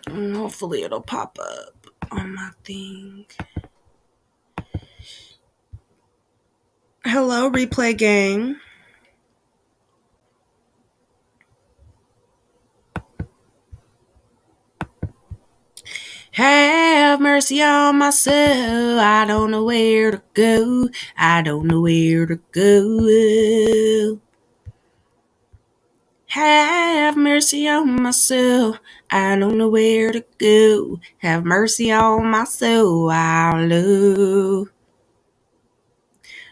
Hopefully it'll pop up on my thing. Hello, replay gang. Have mercy on my soul. I don't know where to go. I don't know where to go. Have mercy on my soul. I don't know where to go. Have mercy on my soul. I love.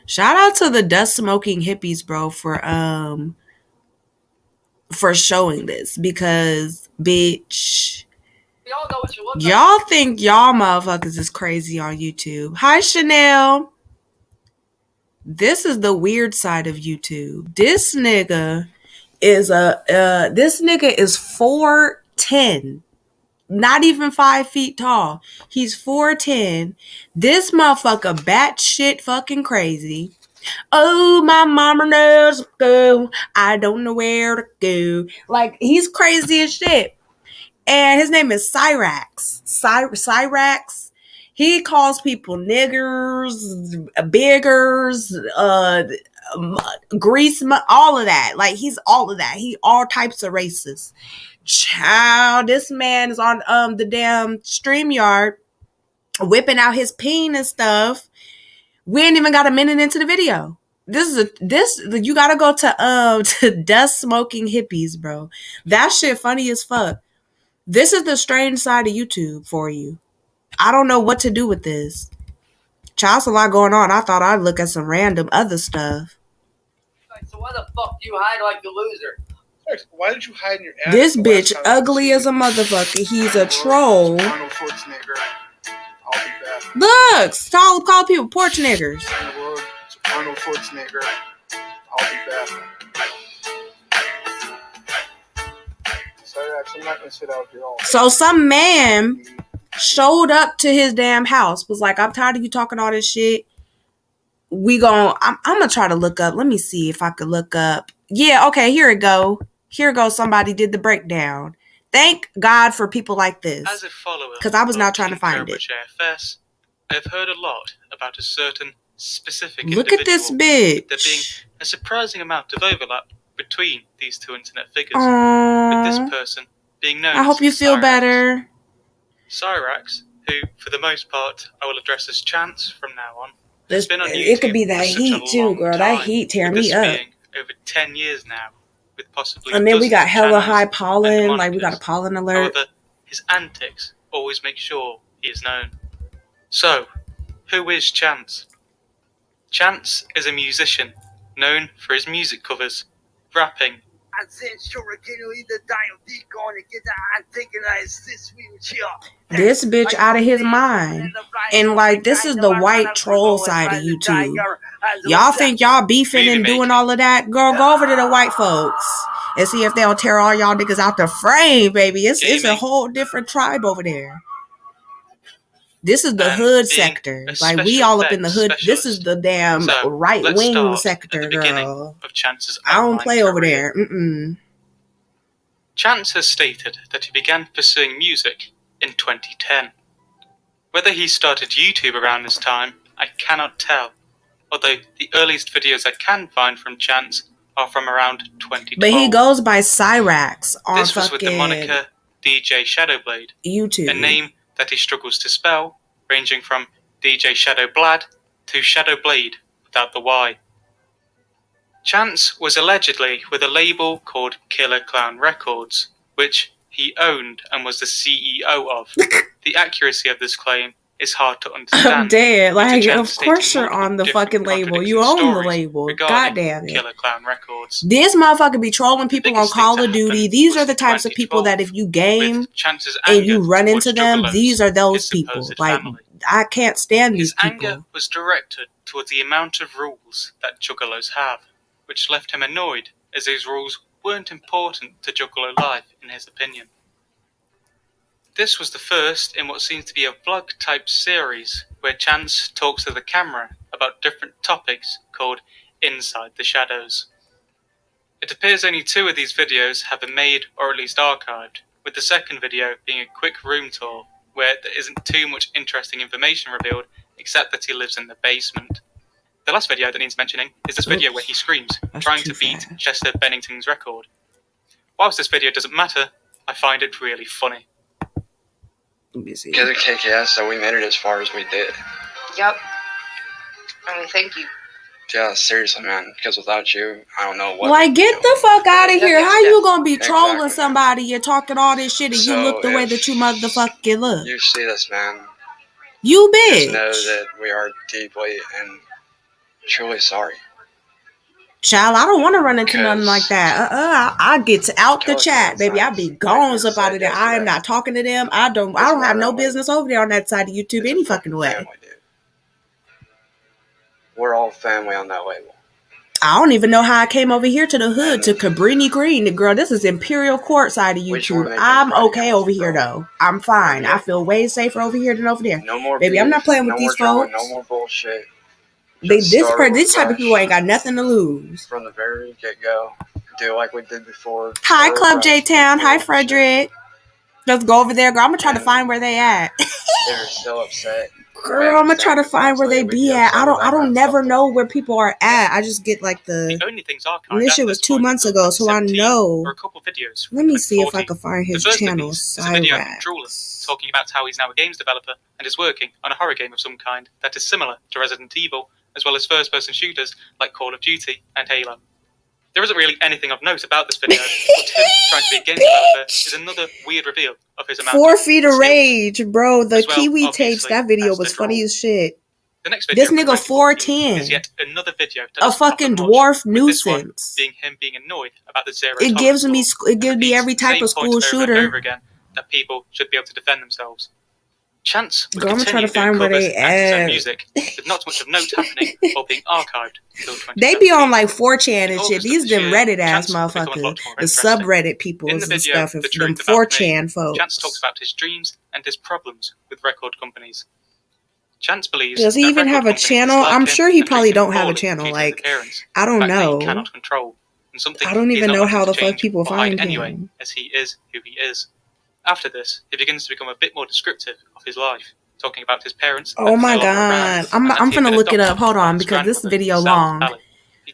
Shout out to the dust smoking hippies, bro, for showing this, because bitch, y'all think y'all motherfuckers is crazy on YouTube. Hi, Chanel. This is the weird side of YouTube. This nigga is 4'10", not even 5 feet tall. He's 4'10". This motherfucker batshit fucking crazy. Oh, my mama knows to go. I don't know where to go. Like, he's crazy as shit. And his name is Cyrax. Cyrax. He calls people niggers, biggers, grease, all of that. Like, he's all of that. He all types of racist. Child, this man is on the damn StreamYard whipping out his peen and stuff. We ain't even got a minute into the video. You gotta go to dust smoking hippies, bro. That shit funny as fuck. This is the strange side of YouTube for you. I don't know what to do with this. Child's a lot going on. I thought I'd look at some random other stuff. So why the fuck do you hide like a loser? Why did you hide in your ass? This bitch ugly as a motherfucker. He's a troll. Look, stop calling people porch niggers. Arnold Schwarzenegger. I'll be back. Cyrax, I'm not gonna sit out here all day. So some man showed up to his damn house, was like, I'm tired of you talking all this shit. I'm gonna try to look up. Let me see if I could look up. Yeah, okay, here it go. Here it goes. Somebody did the breakdown. Thank God for people like this. As a follower, because I was not trying to find it. JFS, I've heard a lot about a certain specific Look at this bitch. There being a surprising amount of overlap between these two internet figures. With this person being known I hope as you feel Cyrax. better. Cyrax, who for the most part I will address as Chance from now on. It could be that heat too, girl. That heat tearing me up. Over 10 years now, with possibly. And then we got hella high pollen. Like, we got a pollen alert. However, his antics always make sure he is known. So, who is Chance? Chance is a musician known for his music covers, rapping. This bitch out of his mind. And like, this is the white troll side of YouTube. Y'all think y'all beefing and doing all of that? Girl, go over to the white folks and see if they'll tear all y'all niggas out the frame, baby. It's a whole different tribe over there. This is the hood sector. Like, we all up in the hood. This is the damn right-wing sector, girl. I don't play over there. Chance has stated that he began pursuing music in 2010. Whether he started YouTube around this time, I cannot tell. Although the earliest videos I can find from Chance are from around 2012. But he goes by Cyrax on this was with the moniker DJ Shadowblade, YouTube, a name that he struggles to spell, ranging from DJ Shadowblad to Shadowblade without the Y. Chance was allegedly with a label called Killer Clown Records, which he owned and was the CEO of. The accuracy of this claim is hard to understand. I'm dead. Like, of course you're on the fucking label. You own the label. God damn it. Killer Clown Records. This motherfucker be trolling people on Call of Duty. These are the types of people that if you game and you run into them, these are those people. Like, I can't stand these people. His anger was directed towards the amount of rules that juggalos have, which left him annoyed, as these rules weren't important to juggalo life, in his opinion. This was the first in what seems to be a vlog-type series, where Chance talks to the camera about different topics called Inside the Shadows. It appears only 2 of these videos have been made or at least archived, with with the second video being a quick room tour where there isn't too much interesting information revealed except that he lives in the basement. The last video that needs mentioning is this video where he screams, trying to beat Chester Bennington's record. Whilst this video doesn't matter, I find it really funny. Because of KKS, so we made it as far as we did. Yep. I mean, thank you. Yeah, seriously, man. Because without you, I don't know what. Like, get the fuck out of here. How you gonna be trolling Exactly. somebody and talking all this shit and So you look the way that you motherfucking look? You see this, man. You bitch. Just know that we are deeply and truly sorry. Child, I don't want to run into nothing like that. I get out the chat, baby. I be gone up out of there. I am not talking to them. I don't have no business over there on that side of YouTube any fucking way. Family, dude. We're all family on that label. I don't even know how I came over here to the hood to Cabrini Green. Girl, this is Imperial Court side of YouTube. I'm okay over here though. I'm fine. I feel way safer over here than over there. No more baby, I'm not playing with these folks. No more bullshit. This type of people ain't got nothing to lose. From the very get-go, do like we did before. Hi, Club J-Town. Hi, Frederick. Let's go over there, girl. I'm gonna try to find where they at. They're still upset. Girl, I'm gonna try to find where they be at. I don't never know where people are at. I just get like the only things are and this shit was 2 months ago, so I know. Or a couple videos. Let me see if I can find his channel. Is a video from Drooler, talking about how he's now a games developer and is working on a horror game of some kind that is similar to Resident Evil, as well as first-person shooters like Call of Duty and Halo. There isn't really anything of note about this video, but him trying to be a game developer is another weird reveal of his amount 4 feet of skill. rage, bro. The Well, Kiwi tapes, that video was funny as shit. The next video this nigga 4'10". is yet another video a fucking dwarf nuisance. Being him being annoyed about the zero. It gives me every type of school shooter. Over again, that people should be able to defend themselves. Chance would I'm trying to find where they at. Music, with not much of note happening or being archived until 2017. They be on like 4chan and shit. These them Reddit ass motherfuckers, the subreddit people and stuff, and them 4chan folks. Chance talks about his dreams and his problems with record companies. Chance believes. Does he even have a channel? I'm sure he probably don't have a channel. Like, I don't know. Cannot control, and I don't even know how the fuck people find anyway, him. As he is who he is. After this, he begins to become a bit more descriptive of his life, talking about his parents. Oh my god, I'm gonna look it up. Hold on, because this video long.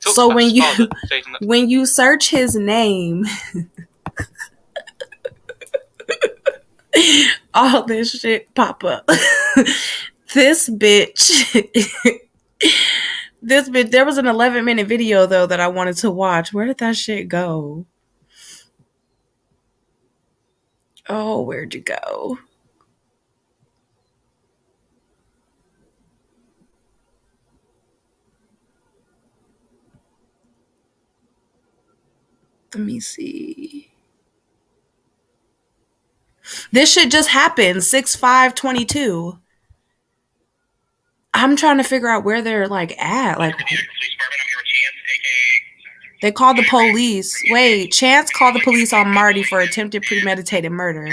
So when you search his name, all this shit pop up. This bitch. There was an 11-minute video though that I wanted to watch. Where did that shit go? Oh, where'd you go? Let me see. This shit just happened. 6/5/22. I'm trying to figure out where they're like at. Like, they called the police. Wait, Chance called the police on Marty for attempted premeditated murder.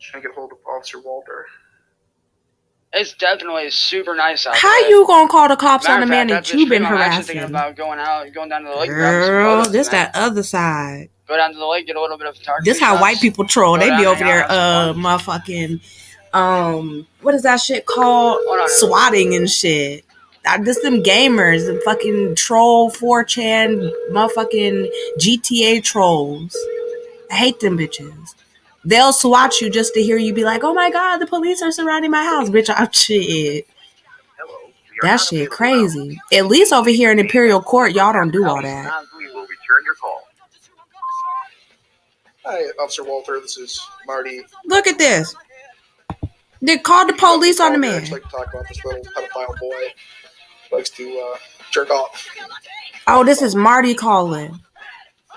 Trying to get hold of Officer Walter. It's definitely super nice out there. How you gonna call the cops on the man Matter of that fact, you've been I'm actually harassing? thinking about going down to the lake. Girl, this that other side. Go down to the lake, get a little bit of photography. This how white people troll. They be over there, have motherfucking, what is that shit called? Swatting and shit. This them gamers and fucking troll 4chan motherfucking GTA trolls. I hate them bitches. They'll swat you just to hear you be like, oh my god, the police are surrounding my house. Bitch, I'm shit. That shit crazy. At least over here in Imperial Court, y'all don't do all that. We will return your call. Hi, Officer Walter. This is Marty. Look at this. They called the police on the man. I'd like to talk about this little pedophile boy who likes to jerk off. Oh, this is Marty calling.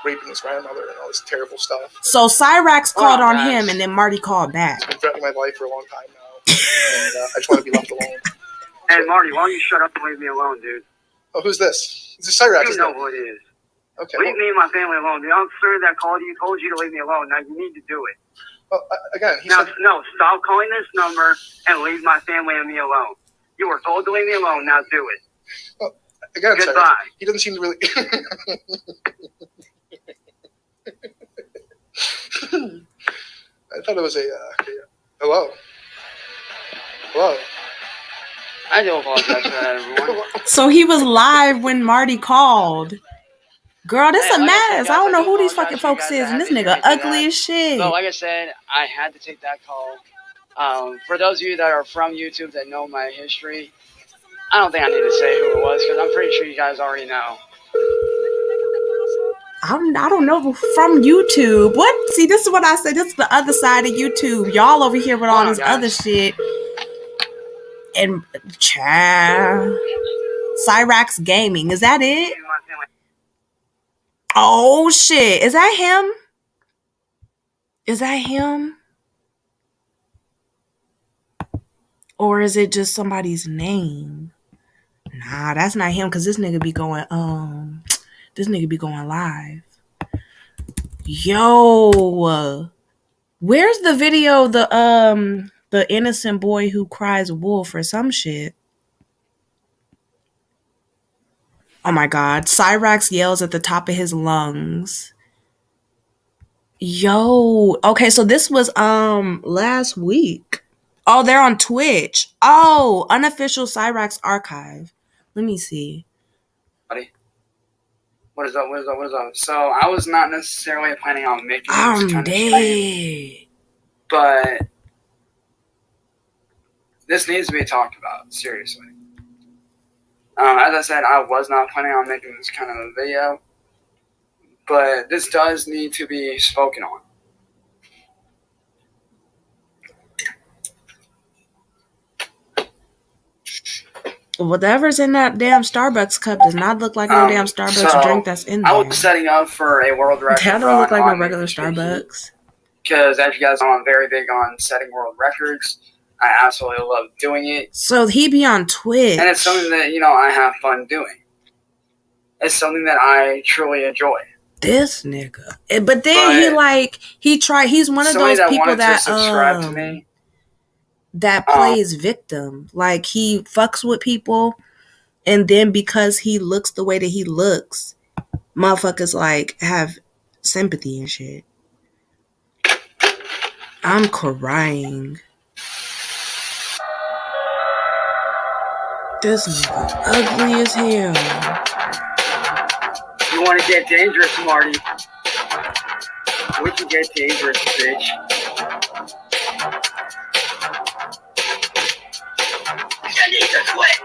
Raping his grandmother and all this terrible stuff. So cyrax called on him, and then Marty called back. He's been threatening my life for a long time now, and I just want to be left alone. Hey, Marty, why don't you shut up and leave me alone, dude? Oh, who's this? This is Cyrax. You know who it is. Okay. Leave me and my family alone. The officer that called you told you to leave me alone. Now you need to do it. Well, again, No, stop calling this number and leave my family and me alone. You were told to leave me alone. Now do it. Well, again, Goodbye. Cyrax, he doesn't seem to really. thought it was a hello. Hello. I do apologize for that, everyone. So he was live when Marty called. Girl, this Hey, a like I mess. said, I guys, don't I know do who these apologize fucking for you folks guys is, that and had this to hear nigga me do ugly that. as shit. But like I said, I had to take that call. For those of you that are from YouTube that know my history, I don't think I need to say who it was because I'm pretty sure you guys already know. I don't know from YouTube. What? See, this is what I said. This is the other side of YouTube. Y'all over here with all this other shit. And child, Cyrax Gaming. Is that it? Oh shit. Is that him? Is that him? Or is it just somebody's name? Nah, that's not him because this nigga be going live. Yo, where's the video? The innocent boy who cries wolf or some shit. Oh my god, Cyrax yells at the top of his lungs. Yo, okay, so this was last week. Oh, they're on Twitch. Oh, unofficial Cyrax archive. Let me see. What is up? So I was not necessarily planning on making this kind of stream, but this needs to be talked about, seriously. As I said, I was not planning on making this kind of a video, but this does need to be spoken on. Whatever's in that damn Starbucks cup does not look like no damn Starbucks drink that's in there. I was setting up for a world record. That don't look like no regular Starbucks. Because as you guys know, I'm very big on setting world records. I absolutely love doing it. So he be on Twitch. And it's something that, I have fun doing. It's something that I truly enjoy. This nigga. But then he's one of those people that subscribe to me. That plays victim. Like he fucks with people, and then because he looks the way that he looks, motherfuckers like have sympathy and shit. I'm crying. This nigga ugly as hell. You want to get dangerous, Marty? We can get dangerous, bitch. You need to quit.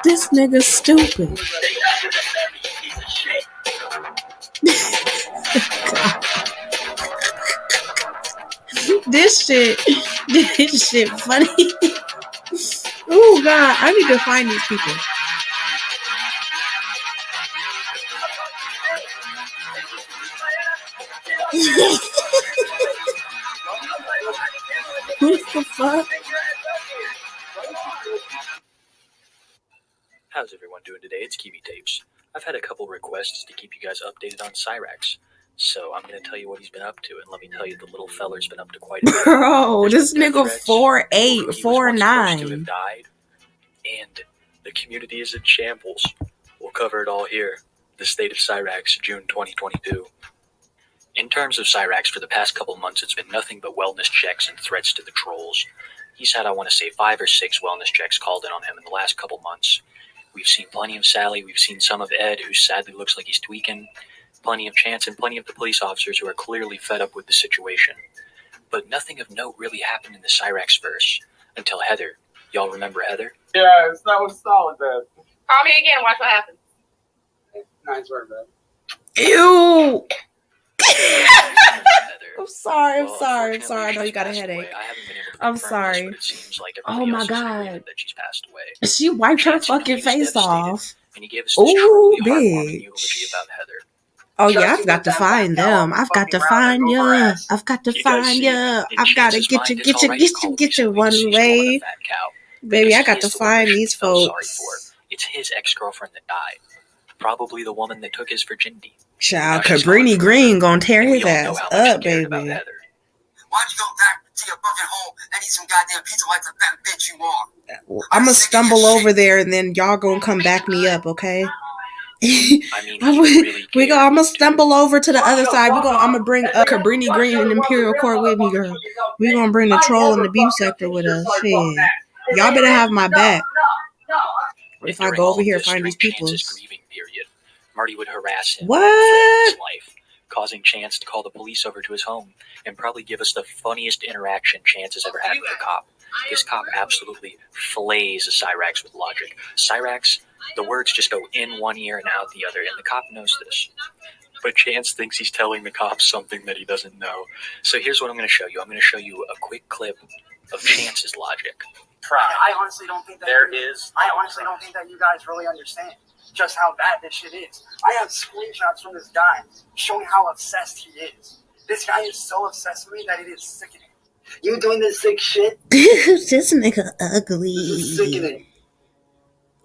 This nigga's stupid. This shit funny. Oh god, I need to find these people. What the fuck? How's everyone doing today? It's Kiwi Tapes. I've had a couple requests to keep you guys updated on Cyrax, so I'm going to tell you what he's been up to, and let me tell you, the little feller's been up to quite a bit. Bro, this nigga 4'8", 4'9". Died, and the community is in shambles. We'll cover it all here. The state of Cyrax, June 2022. In terms of Cyrax, for the past couple months, it's been nothing but wellness checks and threats to the trolls. He's had, I want to say, 5 or 6 wellness checks called in on him in the last couple months. We've seen plenty of Sally, we've seen some of Ed, who sadly looks like he's tweaking, plenty of Chance, and plenty of the police officers who are clearly fed up with the situation. But nothing of note really happened in the Cyrax verse until Heather. Y'all remember Heather? Yeah, it's not what's solid, man. Call me again. Watch what happens. Nice work, man. Ew. Heather. I'm sorry. Unfortunately, I know you got a she's passed headache. away. I haven't been able to I'm confirm sorry. this, but it seems like Oh everybody my else is in god. agreement that she's passed away. She wiped her Chance, fucking he was face devastated, off. and he gave us this Ooh, truly heartwarming eulogy bitch. about Heather. Oh yeah, I've got to find them. I've got to find ya. I've got to He does find seem, ya. in I've got to Chance's get mind, you, it's get you, alright get to call you, a get you recently one deceased woman a way. fat cow, Baby, because I got he to is the one that find she these felt sorry for. folks. It's his ex-girlfriend that died. Probably the woman that took his virginity. Child, Now she's Cabrini gone Green gonna tear and we his all know ass how much up, he cared about baby. Heather. Why'd you go back to your fucking home and eat some goddamn pizza like the fat bitch you are? I'm gonna stumble over there and then y'all gonna come back me up, okay? I mean, really I'm gonna stumble over to the other side. I'm gonna bring Cabrini Green and Imperial Court with me, girl. We gonna bring the troll and the beef sector with us. Shit, y'all better have my back. If I go over here and find these people. Grieving period, Marty would harass him what? throughout his life, causing Chance to call the police over to his home and probably give us the funniest interaction Chance has ever had with a cop. This cop absolutely flays a cyrax with logic. Cyrax, the words just go in one ear and out the other, and the cop knows this. But Chance thinks he's telling the cop something that he doesn't know. So here's what I'm going to show you. I'm going to show you a quick clip of Chance's logic. I honestly don't think that I honestly don't think that you guys really understand just how bad this shit is. I have screenshots from this guy showing how obsessed he is. This guy is so obsessed with me that it is sickening. You doing this sick shit? This nigga ugly. This is sickening.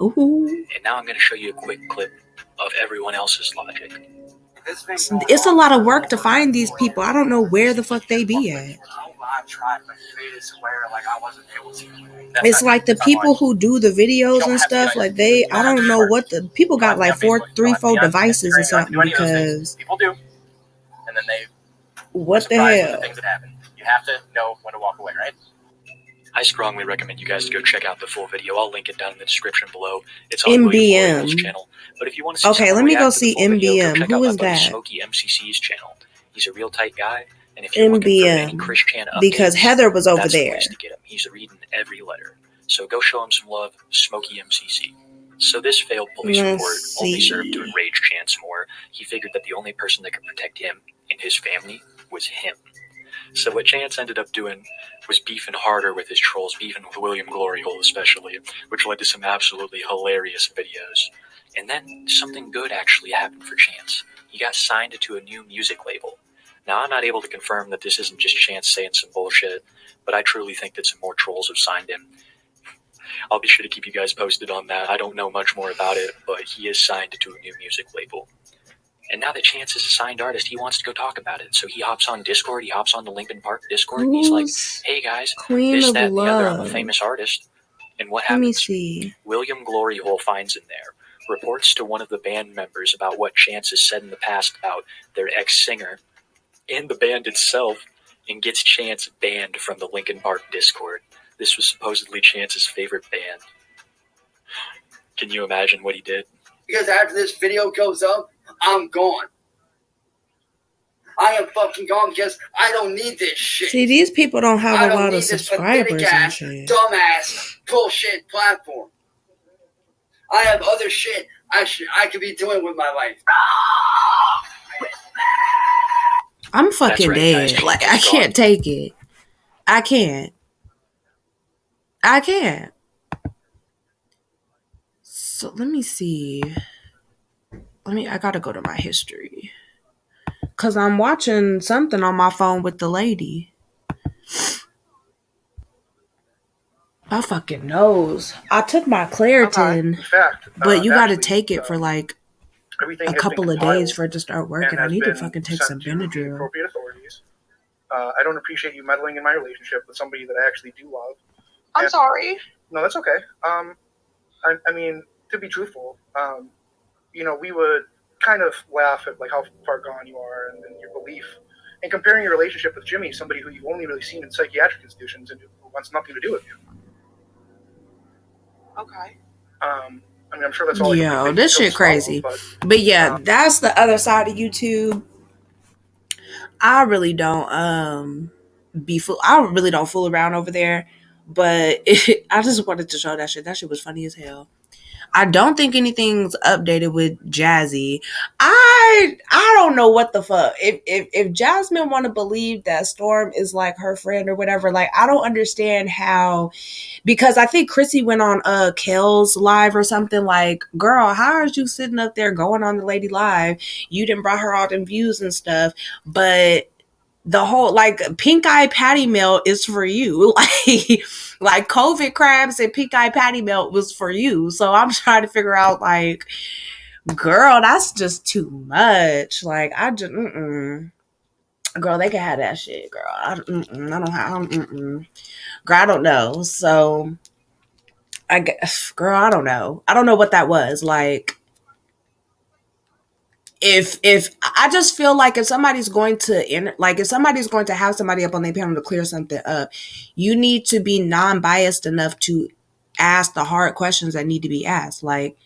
Ooh. And now I'm going to show you a quick clip of everyone else's logic. It's a lot of work to find these people. I don't know where the fuck they be at. It's like the people who do the videos and stuff, like I don't know what the people got like 4 devices or something because people do, and then they what the hell? The things that happen. You have to know when to walk away, right? I strongly recommend you guys to go check out the full video. I'll link it down in the description below. It's on MBM channel. But if you want to see okay, let me go see MBM. Who is that? Smokey MCC's channel. He's a real tight guy. And if you're MBM, because Heather was over there. To get him. He's reading every letter. So go show him some love, Smokey MCC. So this failed police report only served to enrage Chance more. He figured that the only person that could protect him and his family was him. So what Chance ended up doing was beefing harder with his trolls, beefing with William Gloryhole especially, which led to some absolutely hilarious videos. And then something good actually happened for Chance. He got signed to a new music label. Now, I'm not able to confirm that this isn't just Chance saying some bullshit, but I truly think that some more trolls have signed him. I'll be sure to keep you guys posted on that. I don't know much more about it, but he is signed to a new music label. And now that Chance is a signed artist, he wants to go talk about it. So he hops on Discord, he hops on the Linkin Park Discord, and he's like, hey guys, this, that, and the other, I'm a famous artist. And what happens? Let me see. William Gloryhole finds him there, reports to one of the band members about what Chance has said in the past about their ex-singer, and the band itself, and gets Chance banned from the Linkin Park Discord. This was supposedly Chance's favorite band. Can you imagine what he did? Because after this video goes up, I'm gone. I am fucking gone because I don't need this shit. See, these people don't have a lot of subscribers and shit. Dumbass bullshit platform. I have other shit I could be doing with my life. I'm fucking dead. Guys. Like, I can't take it. I can't. So let me see. I gotta go to my history. Cause I'm watching something on my phone with the lady. My fucking nose. I took my Claritin, but you gotta take it for like a couple of days for it to start working. I need to fucking take some Benadryl. I don't appreciate you meddling in my relationship with somebody that I actually do love. I'm sorry. No, that's okay. I mean, to be truthful, we would kind of laugh at like how far gone you are and your belief, and comparing your relationship with Jimmy, somebody who you've only really seen in psychiatric institutions and who wants nothing to do with you. Okay. I mean, I'm sure that's all. Yo, this shit crazy. But yeah, that's the other side of YouTube. I really don't I really don't fool around over there. But I just wanted to show that shit. That shit was funny as hell. I don't think anything's updated with Jazzy. I don't know what the fuck. If Jasmine want to believe that Storm is like her friend or whatever, like I don't understand how, because I think Chrissy went on Kel's live or something, like, girl, how are you sitting up there going on the lady live? You didn't brought her all them views and stuff, but the whole like pink eye patty melt is for you. Like COVID crabs and pink eye patty melt was for you. So I'm trying to figure out like, girl, that's just too much. Like I just girl, they can have that shit, girl. I don't girl, I don't know. So I guess, girl, I don't know. I don't know what that was. Like if I just feel like if somebody's going to if somebody's going to have somebody up on their panel to clear something up, you need to be non-biased enough to ask the hard questions that need to be asked. Like,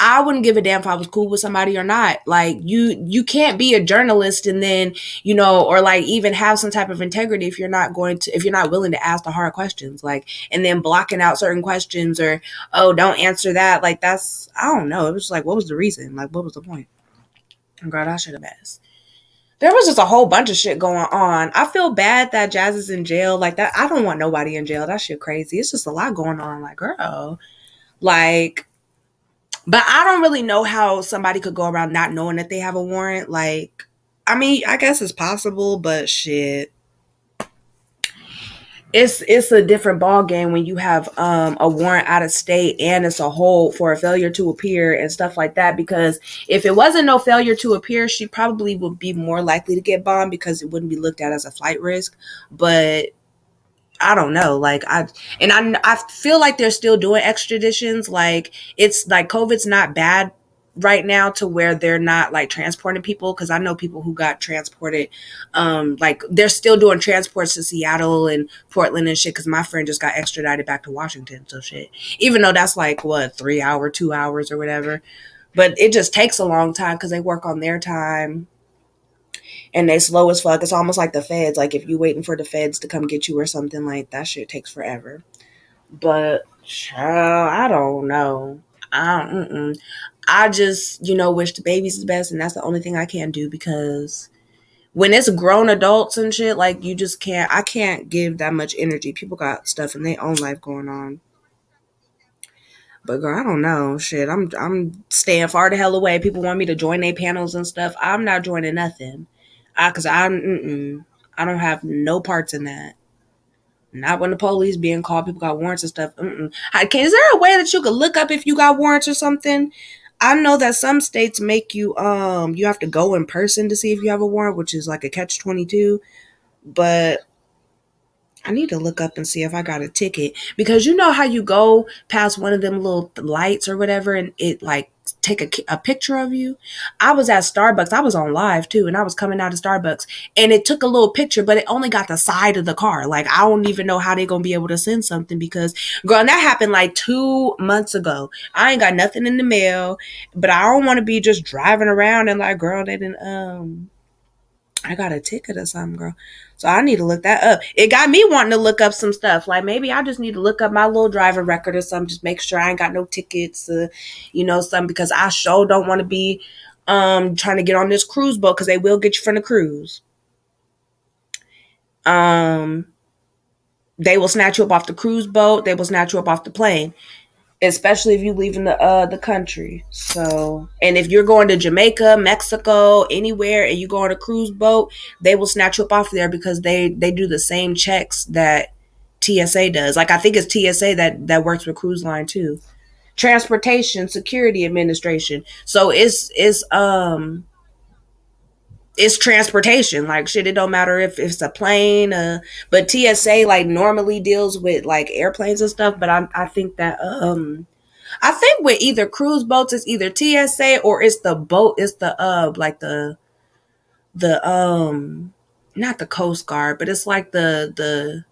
I wouldn't give a damn if I was cool with somebody or not. Like, you can't be a journalist and then, or like even have some type of integrity if you're not willing to ask the hard questions, like, and then blocking out certain questions or, oh, don't answer that. Like, that's, I don't know. It was just like, what was the reason? Like, what was the point? Girl, I should have asked. There was just a whole bunch of shit going on. I feel bad that Jazz is in jail. Like, that, I don't want nobody in jail. That shit crazy. It's just a lot going on. Like, girl, like, but I don't really know how somebody could go around not knowing that they have a warrant. Like, I mean, I guess it's possible, but shit. It's a different ball game when you have a warrant out of state and it's a hold for a failure to appear and stuff like that. Because if it wasn't no failure to appear, she probably would be more likely to get bombed because it wouldn't be looked at as a flight risk. But I don't know. Like, I feel like they're still doing extraditions. Like, it's like COVID's not bad right now to where they're not like transporting people, because I know people who got transported. Like, they're still doing transports to Seattle and Portland and shit, because my friend just got extradited back to Washington. So shit, even though that's like what 3 hours, 2 hours or whatever, but it just takes a long time because they work on their time. And they slow as fuck. It's almost like the feds. Like, if you waiting for the feds to come get you or something, like, that shit takes forever. But, child, I don't know. I just, wish the babies the best. And that's the only thing I can do, because when it's grown adults and shit, like, you just can't. I can't give that much energy. People got stuff in their own life going on. But girl, I don't know. Shit, I'm staying far the hell away. People want me to join their panels and stuff. I'm not joining nothing. Cause I don't have no parts in that. Not when the police being called, people got warrants and stuff. Is there a way that you could look up if you got warrants or something? I know that some states make you you have to go in person to see if you have a warrant, which is like a catch-22. But I need to look up and see if I got a ticket, because you know how you go past one of them little lights or whatever and it like take a picture of you. I was at Starbucks. I was on live too, and I was coming out of Starbucks and it took a little picture, but it only got the side of the car. Like, I don't even know how they gonna be able to send something, because girl, and that happened like 2 months ago. I ain't got nothing in the mail, but I don't want to be just driving around and like, girl, they didn't I got a ticket or something, girl. So I need to look that up. It got me wanting to look up some stuff. Like, maybe I just need to look up my little driver record or something. Just make sure I ain't got no tickets, something. Because I sure don't want to be trying to get on this cruise boat, because they will get you from the cruise. They will snatch you up off the cruise boat. They will snatch you up off the plane, especially if you leaving the country. So, and if you're going to Jamaica, Mexico, anywhere, and you go on a cruise boat, they will snatch you up off there, because they do the same checks that TSA does. Like, I think it's TSA that works with cruise line too. Transportation Security Administration. So it's transportation. Like, shit, it don't matter if it's a plane, but TSA like normally deals with like airplanes and stuff. But I think that I think with either cruise boats, it's either TSA or it's the boat. It's the like the not the Coast Guard, but it's like the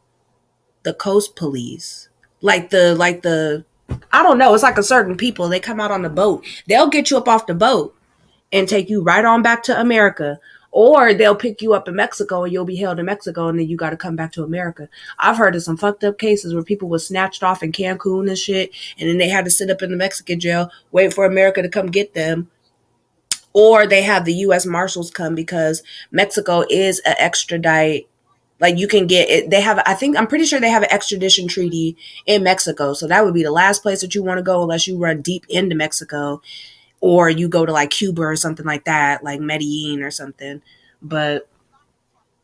coast police. Like the I don't know. It's like a certain people. They come out on the boat. They'll get you up off the boat and take you right on back to America. Or they'll pick you up in Mexico and you'll be held in Mexico, and then you got to come back to America. I've heard of some fucked up cases where people were snatched off in Cancun and shit, and then they had to sit up in the Mexican jail, wait for America to come get them. Or they have the U.S. Marshals come, because Mexico is an extradite. Like, you can get it. I'm pretty sure they have an extradition treaty in Mexico. So that would be the last place that you want to go, unless you run deep into Mexico. Or you go to like Cuba or something like that, like Medellin or something. But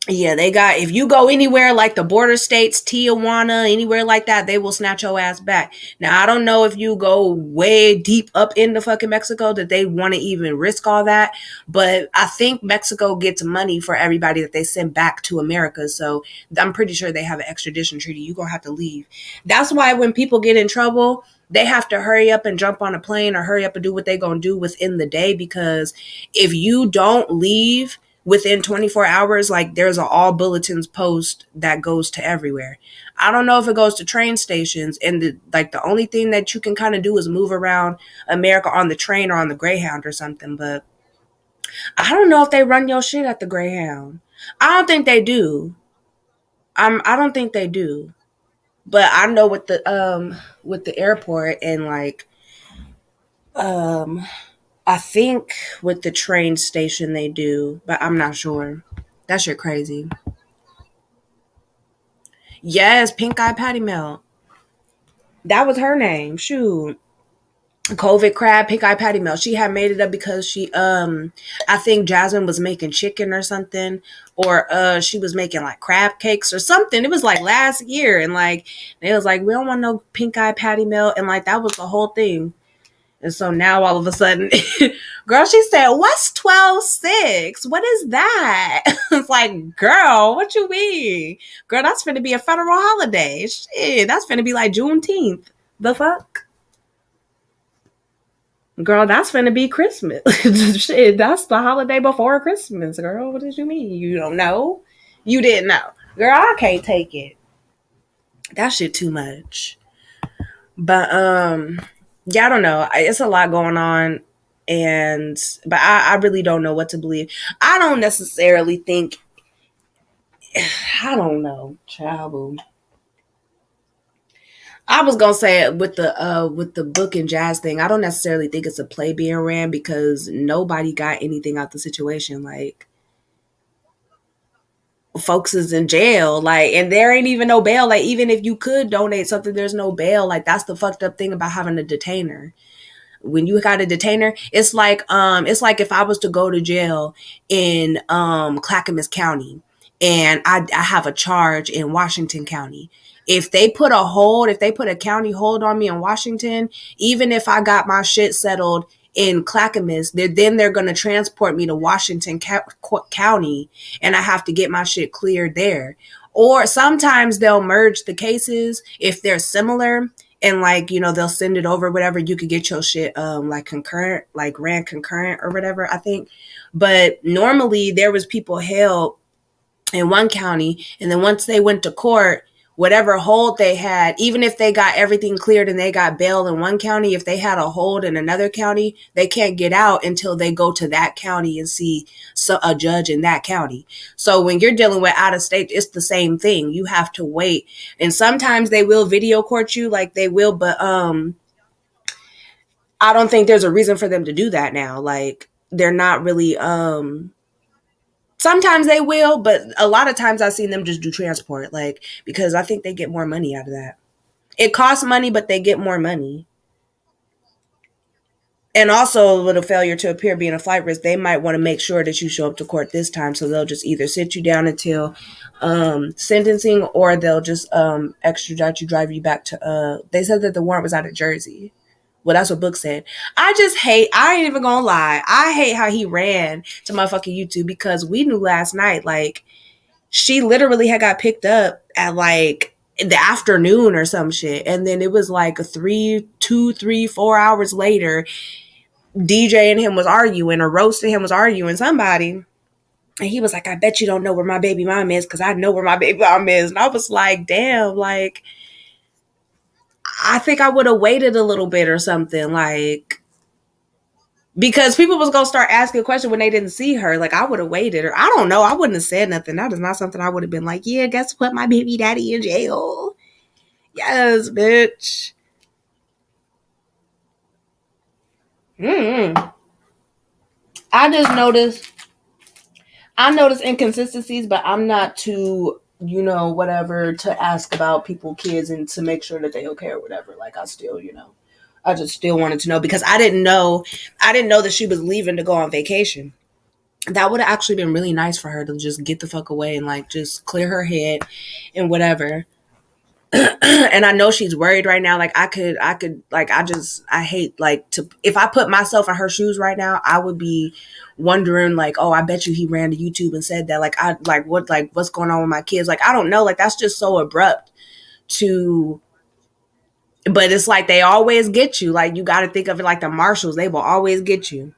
yeah, if you go anywhere like the border states, Tijuana, anywhere like that, they will snatch your ass back. Now, I don't know if you go way deep up into fucking Mexico that they want to even risk all that. But I think Mexico gets money for everybody that they send back to America. So I'm pretty sure they have an extradition treaty. You're going to have to leave. That's why when people get in trouble, They have to hurry up and jump on a plane or hurry up and do what they're going to do within the day, because if you don't leave within 24 hours, like there's an all bulletins post that goes to everywhere. I don't know if it goes to train stations, and the only thing that you can kind of do is move around America on the train or on the Greyhound or something, but I don't know if they run your shit at the Greyhound. I don't think they do. I don't think they do. But I know with the airport and like I think with the train station they do, but I'm not sure. That shit crazy. Yes, Pink Eye Patty Melt. That was her name. Shoot. COVID crab, Pink Eye Patty Melt. She had made it up because she I think Jasmine was making chicken or something, or she was making like crab cakes or something. It was like last year, and like it was like, we don't want no Pink Eye Patty Melt, and like that was the whole thing. And so now all of a sudden, girl, she said, what's 12/6? What is that? It's like, girl, what you mean? Girl, that's finna be a federal holiday. Shit, that's finna be like Juneteenth. The fuck? Girl, that's finna be Christmas. Shit, that's the holiday before Christmas, girl. What did you mean? You don't know? You didn't know. Girl, I can't take it. That shit too much. But yeah, I don't know. It's a lot going on, but I really don't know what to believe. I don't necessarily think. I don't know, child. I was gonna say with the book and jazz thing, I don't necessarily think it's a play being ran, because nobody got anything out the situation. Like, folks is in jail, like, and there ain't even no bail. Like, even if you could donate something, there's no bail. Like, that's the fucked up thing about having a detainer. When you got a detainer, it's like if I was to go to jail in Clackamas County, and I have a charge in Washington County. If they put a county hold on me in Washington, even if I got my shit settled in Clackamas, then they're going to transport me to Washington County, and I have to get my shit cleared there. Or sometimes they'll merge the cases if they're similar, and like, they'll send it over, whatever. You could get your shit like concurrent, like ran concurrent or whatever, I think. But normally there was people held in one county, and then once they went to court, whatever hold they had, even if they got everything cleared and they got bail in one county, if they had a hold in another county, they can't get out until they go to that county and see a judge in that county. So when you're dealing with out of state, it's the same thing. You have to wait. And sometimes they will video court you, like they will, but I don't think there's a reason for them to do that now. Like, they're not really sometimes they will, but a lot of times I've seen them just do transport, like, because I think they get more money out of that. It costs money, but they get more money. And also, with a failure to appear being a flight risk, they might want to make sure that you show up to court this time. So they'll just either sit you down until sentencing, or they'll just extradite you, drive you back to. They said that the warrant was out of Jersey. Well, that's what Book said. I ain't even gonna lie. I hate how he ran to motherfucking YouTube, because we knew last night, like, she literally had got picked up at like the afternoon or some shit. And then it was like 4 hours later, DJ and him was arguing, or roasting him was arguing somebody. And he was like, I bet you don't know where my baby mom is, because I know where my baby mom is. And I was like, damn, like, I think I would have waited a little bit or something, like, because people was going to start asking a question when they didn't see her. Like, I would have waited, or I don't know. I wouldn't have said nothing. That is not something I would have been like, yeah, guess what? My baby daddy in jail. Yes, bitch. I notice inconsistencies, but I'm not too, whatever, to ask about people, kids, and to make sure that they okay or whatever. Like, I still, I just still wanted to know, because I didn't know that she was leaving to go on vacation. That would have actually been really nice for her to just get the fuck away and like just clear her head and whatever. And I know she's worried right now. Like, I hate, like, if I put myself in her shoes right now, I would be wondering, like, oh, I bet you he ran to YouTube and said that. Like, what's going on with my kids? Like, I don't know. Like, that's just so abrupt to But it's like they always get you. Like, you got to think of it like the marshals. They will always get you.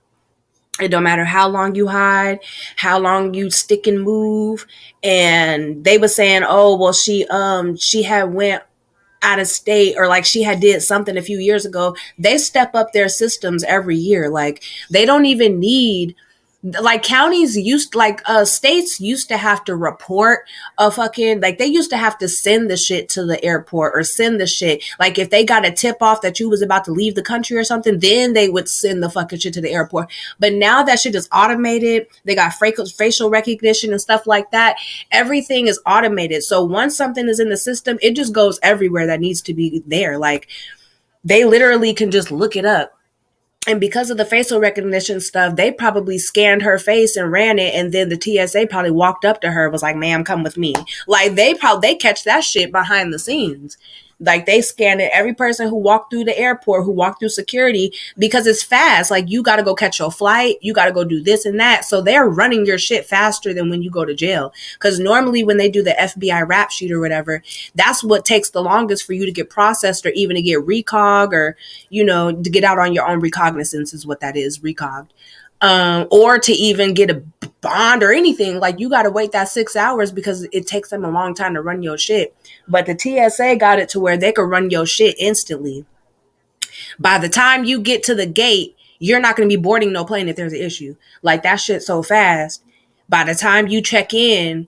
It don't matter how long you hide, how long you stick and move. And they were saying, oh, well, she had went out of state, or like she had did something a few years ago. They step up their systems every year. Like, they don't even need, like, counties used, like, states used to have to report a fucking, like, they used to have to send the shit to the airport, or send the shit, like, if they got a tip off that you was about to leave the country or something, then they would send the fucking shit to the airport. But now that shit is automated, they got facial recognition and stuff like that. Everything is automated, so once something is in the system, it just goes everywhere that needs to be there. Like, they literally can just look it up. And because of the facial recognition stuff, they probably scanned her face and ran it. And then the TSA probably walked up to her and was like, ma'am, come with me. Like, they catch that shit behind the scenes. Like, they scanned it, every person who walked through the airport, who walked through security, because it's fast. Like, you got to go catch your flight. You got to go do this and that. So they're running your shit faster than when you go to jail. Because normally when they do the FBI rap sheet or whatever, that's what takes the longest for you to get processed, or even to get recog, or, you know, to get out on your own recognizance is what that is, recogged. Or to even get a bond or anything. Like, you got to wait that 6 hours because it takes them a long time to run your shit. But the TSA got it to where they could run your shit instantly. By the time you get to the gate, you're not going to be boarding no plane if there's an issue. Like, that shit so fast. By the time you check in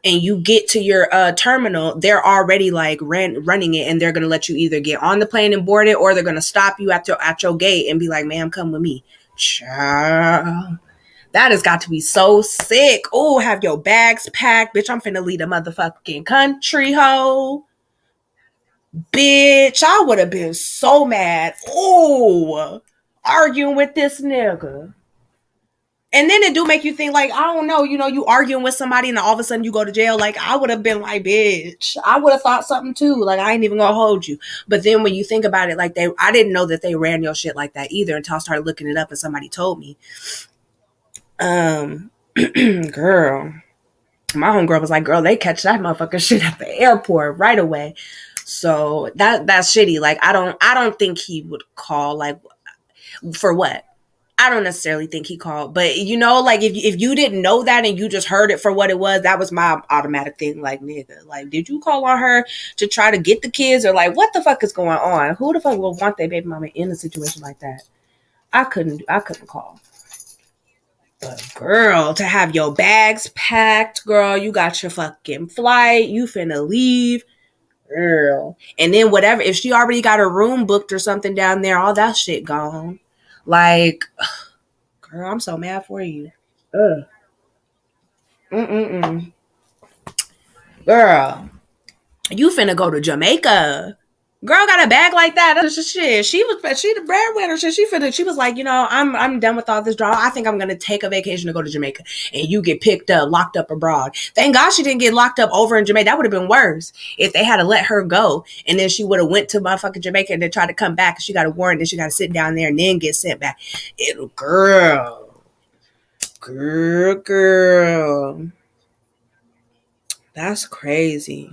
and you get to your terminal, they're already like running it, and they're going to let you either get on the plane and board it, or they're going to stop you at your gate and be like, ma'am, come with me. Child, that has got to be so sick. Oh, have your bags packed. Bitch, I'm finna leave the motherfucking country, ho. Bitch, I would have been so mad. Oh, arguing with this nigga. And then it do make you think, like, I don't know, you know, you arguing with somebody and all of a sudden you go to jail. Like, I would have been like, bitch, I would have thought something too. Like, I ain't even gonna hold you. But then when you think about it, like, I didn't know that they ran your shit like that either until I started looking it up and somebody told me. Girl, my homegirl was like, girl, they catch that motherfucker shit at the airport right away. So that's shitty. Like, I don't think he would call, like, for what? I don't necessarily think he called, but, you know, like, if you didn't know that and you just heard it for what it was, that was my automatic thing. Like, nigga, like, did you call on her to try to get the kids, or like, what the fuck is going on? Who the fuck would want their baby mama in a situation like that? I couldn't call. But girl, to have your bags packed, girl, you got your fucking flight, you finna leave, girl. And then whatever, if she already got a room booked or something down there, all that shit gone. Like, girl, I'm so mad for you. Ugh. Girl, you finna go to Jamaica. Girl got a bag like that. That's just shit. She the breadwinner. She was like, you know, I'm done with all this drama. I think I'm gonna take a vacation to go to Jamaica. And you get picked up, locked up abroad. Thank God she didn't get locked up over in Jamaica. That would have been worse if they had to let her go, and then she would have went to motherfucking Jamaica and then tried to come back. And she got a warrant, and she got to sit down there and then get sent back. Girl. That's crazy.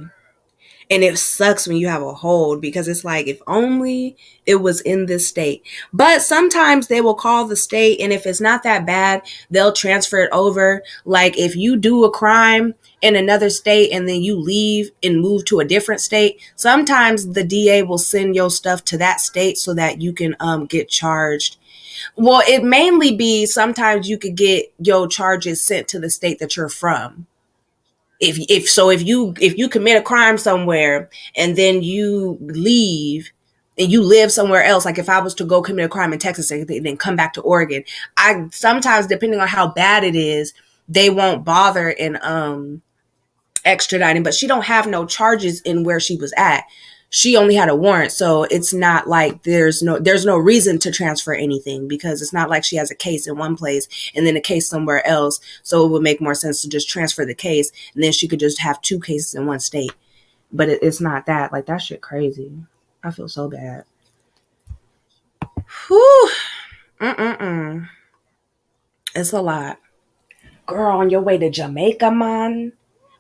And it sucks when you have a hold, because it's like, if only it was in this state. But sometimes they will call the state, and if it's not that bad, they'll transfer it over. Like, if you do a crime in another state and then you leave and move to a different state, sometimes the DA will send your stuff to that state so that you can get charged. Well, it mainly be sometimes you could get your charges sent to the state that you're from. If you commit a crime somewhere and then you leave and you live somewhere else, like if I was to go commit a crime in Texas and then come back to Oregon, I sometimes, depending on how bad it is, they won't bother in extraditing. But she don't have no charges in where she was at. She only had a warrant, so it's not like there's no reason to transfer anything, because it's not like she has a case in one place and then a case somewhere else. So it would make more sense to just transfer the case, and then she could just have two cases in one state. But it's not that. Like, that shit crazy. I feel so bad. Whew. It's a lot. Girl, on your way to Jamaica, man,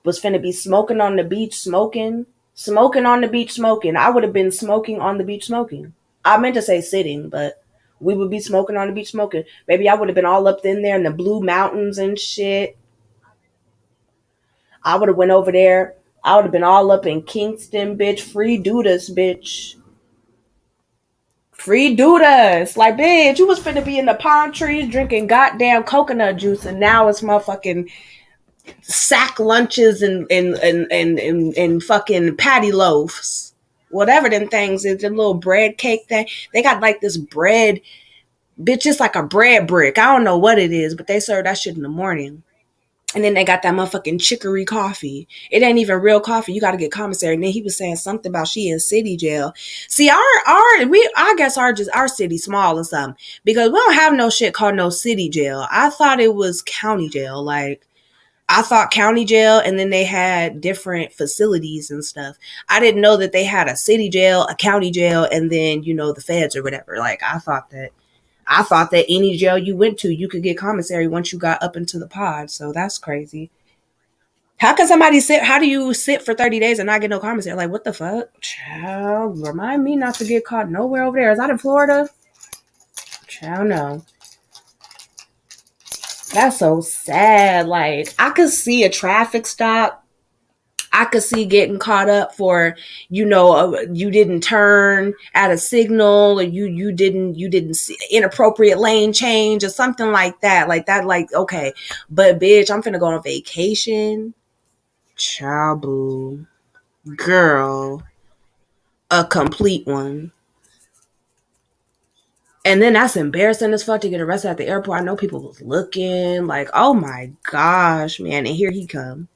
was finna be smoking on the beach, smoking. Smoking on the beach smoking. I would have been smoking on the beach smoking. I meant to say sitting, but we would be smoking on the beach smoking. Maybe I would have been all up in there in the Blue Mountains and shit. I would have went over there. I would have been all up in Kingston, bitch. Free Dudas, bitch. Free Dudas. Like, bitch, you was finna be in the palm trees drinking goddamn coconut juice, and now it's motherfucking sack lunches and fucking patty loaves. Whatever them things is, the little bread cake thing. They got like this bread, bitch, it's like a bread brick. I don't know what it is, but they serve that shit in the morning. And then they got that motherfucking chicory coffee. It ain't even real coffee. You got to get commissary. And then he was saying something about she in city jail. See, I guess our city small or something, because we don't have no shit called no city jail. I thought it was county jail. Like, I thought county jail, and then they had different facilities and stuff. I didn't know that they had a city jail, a county jail, and then, you know, the feds or whatever. Like, I thought that any jail you went to, you could get commissary once you got up into the pod. So that's crazy. How can somebody sit? How do you sit for 30 days and not get no commissary? Like, what the fuck? Child, remind me not to get caught nowhere over there. Is that in Florida? Child, no. That's so sad. Like, I could see a traffic stop. I could see getting caught up for, you know, you didn't turn at a signal, or you didn't see inappropriate lane change or something like that. Like, okay. But bitch, I'm finna go on vacation. Child boo. Girl. A complete one. And then that's embarrassing as fuck to get arrested at the airport. I know people was looking like, oh my gosh, man. And here he come.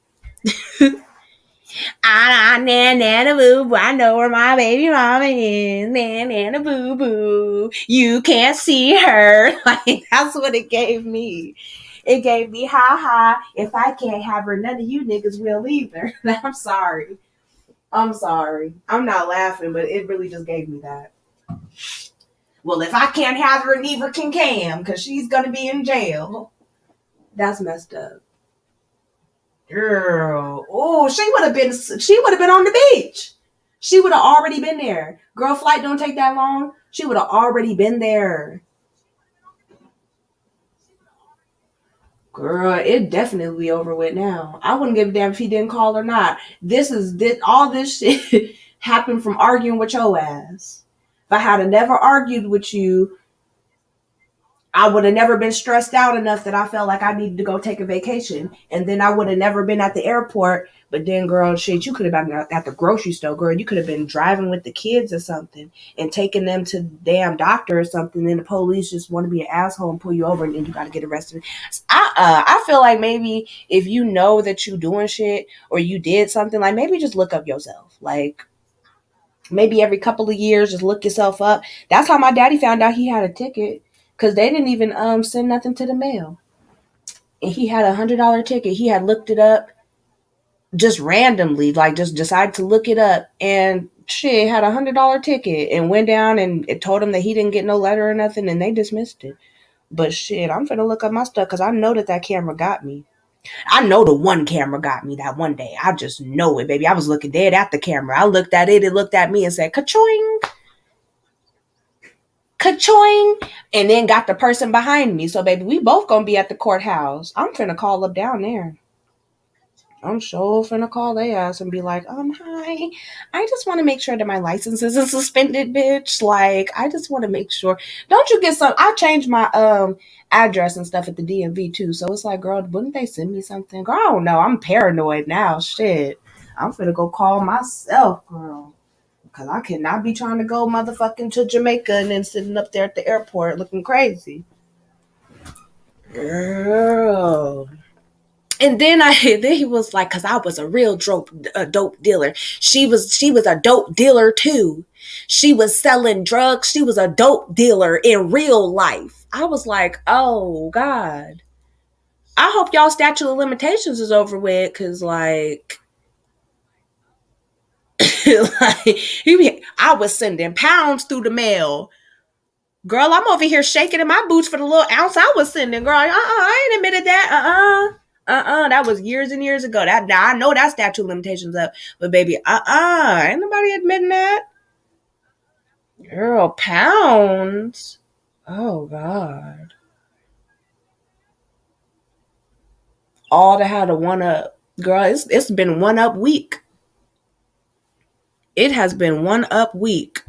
I know where my baby mama is. Nana boo boo. You can't see her. Like, that's what it gave me. It gave me, ha ha. If I can't have her, none of you niggas will either. I'm sorry. I'm not laughing, but it really just gave me that. Well, if I can't have her, neither can Cam, because she's gonna be in jail. That's messed up. Girl, oh, she would have been on the beach. She would have already been there. Girl, flight don't take that long. She would have already been there. Girl, it definitely over with now. I wouldn't give a damn if he didn't call or not. All this shit happened from arguing with your ass. If I had never argued with you, I would have never been stressed out enough that I felt like I needed to go take a vacation. And then I would have never been at the airport. But then, girl, shit, you could have been at the grocery store, girl. You could have been driving with the kids or something and taking them to the damn doctor or something. Then the police just want to be an asshole and pull you over, and then you got to get arrested. I feel like maybe if you know that you doing shit or you did something, like maybe just look up yourself. Like, maybe every couple of years, just look yourself up. That's how my daddy found out he had a ticket. Because they didn't even send nothing to the mail. And he had $100 ticket. He had looked it up just randomly, like just decided to look it up. And shit, had $100 ticket and went down and it told him that he didn't get no letter or nothing, and they dismissed it. But shit, I'm finna look up my stuff because I know that camera got me. I know the one camera got me that one day. I just know it, baby. I was looking dead at the camera. I looked at it looked at me and said, ka-choing. Ka-choing, and then got the person behind me. So, baby, we both gonna be at the courthouse. I'm finna call up down there. I'm sure finna call their ass and be like, hi, I just want to make sure that my license isn't suspended, bitch. Like, I just want to make sure. Don't you get some? I changed my address and stuff at the DMV too. So it's like, girl, wouldn't they send me something? Girl, I don't know. I'm paranoid now. Shit, I'm finna go call myself, girl. Because I cannot be trying to go motherfucking to Jamaica and then sitting up there at the airport looking crazy. Girl. And then he was like, because I was a real dope dealer. She was a dope dealer too. She was selling drugs. She was a dope dealer in real life. I was like, oh, God. I hope y'all statute of limitations is over with, because like... I was sending pounds through the mail. Girl, I'm over here shaking in my boots for the little ounce I was sending. Girl, I ain't admitted that. That was years and years ago. That I know that statute of limitations up, but baby, ain't nobody admitting that. Girl, pounds. Oh God. All to have a one up. Girl, it's been one up week. It has been one up week.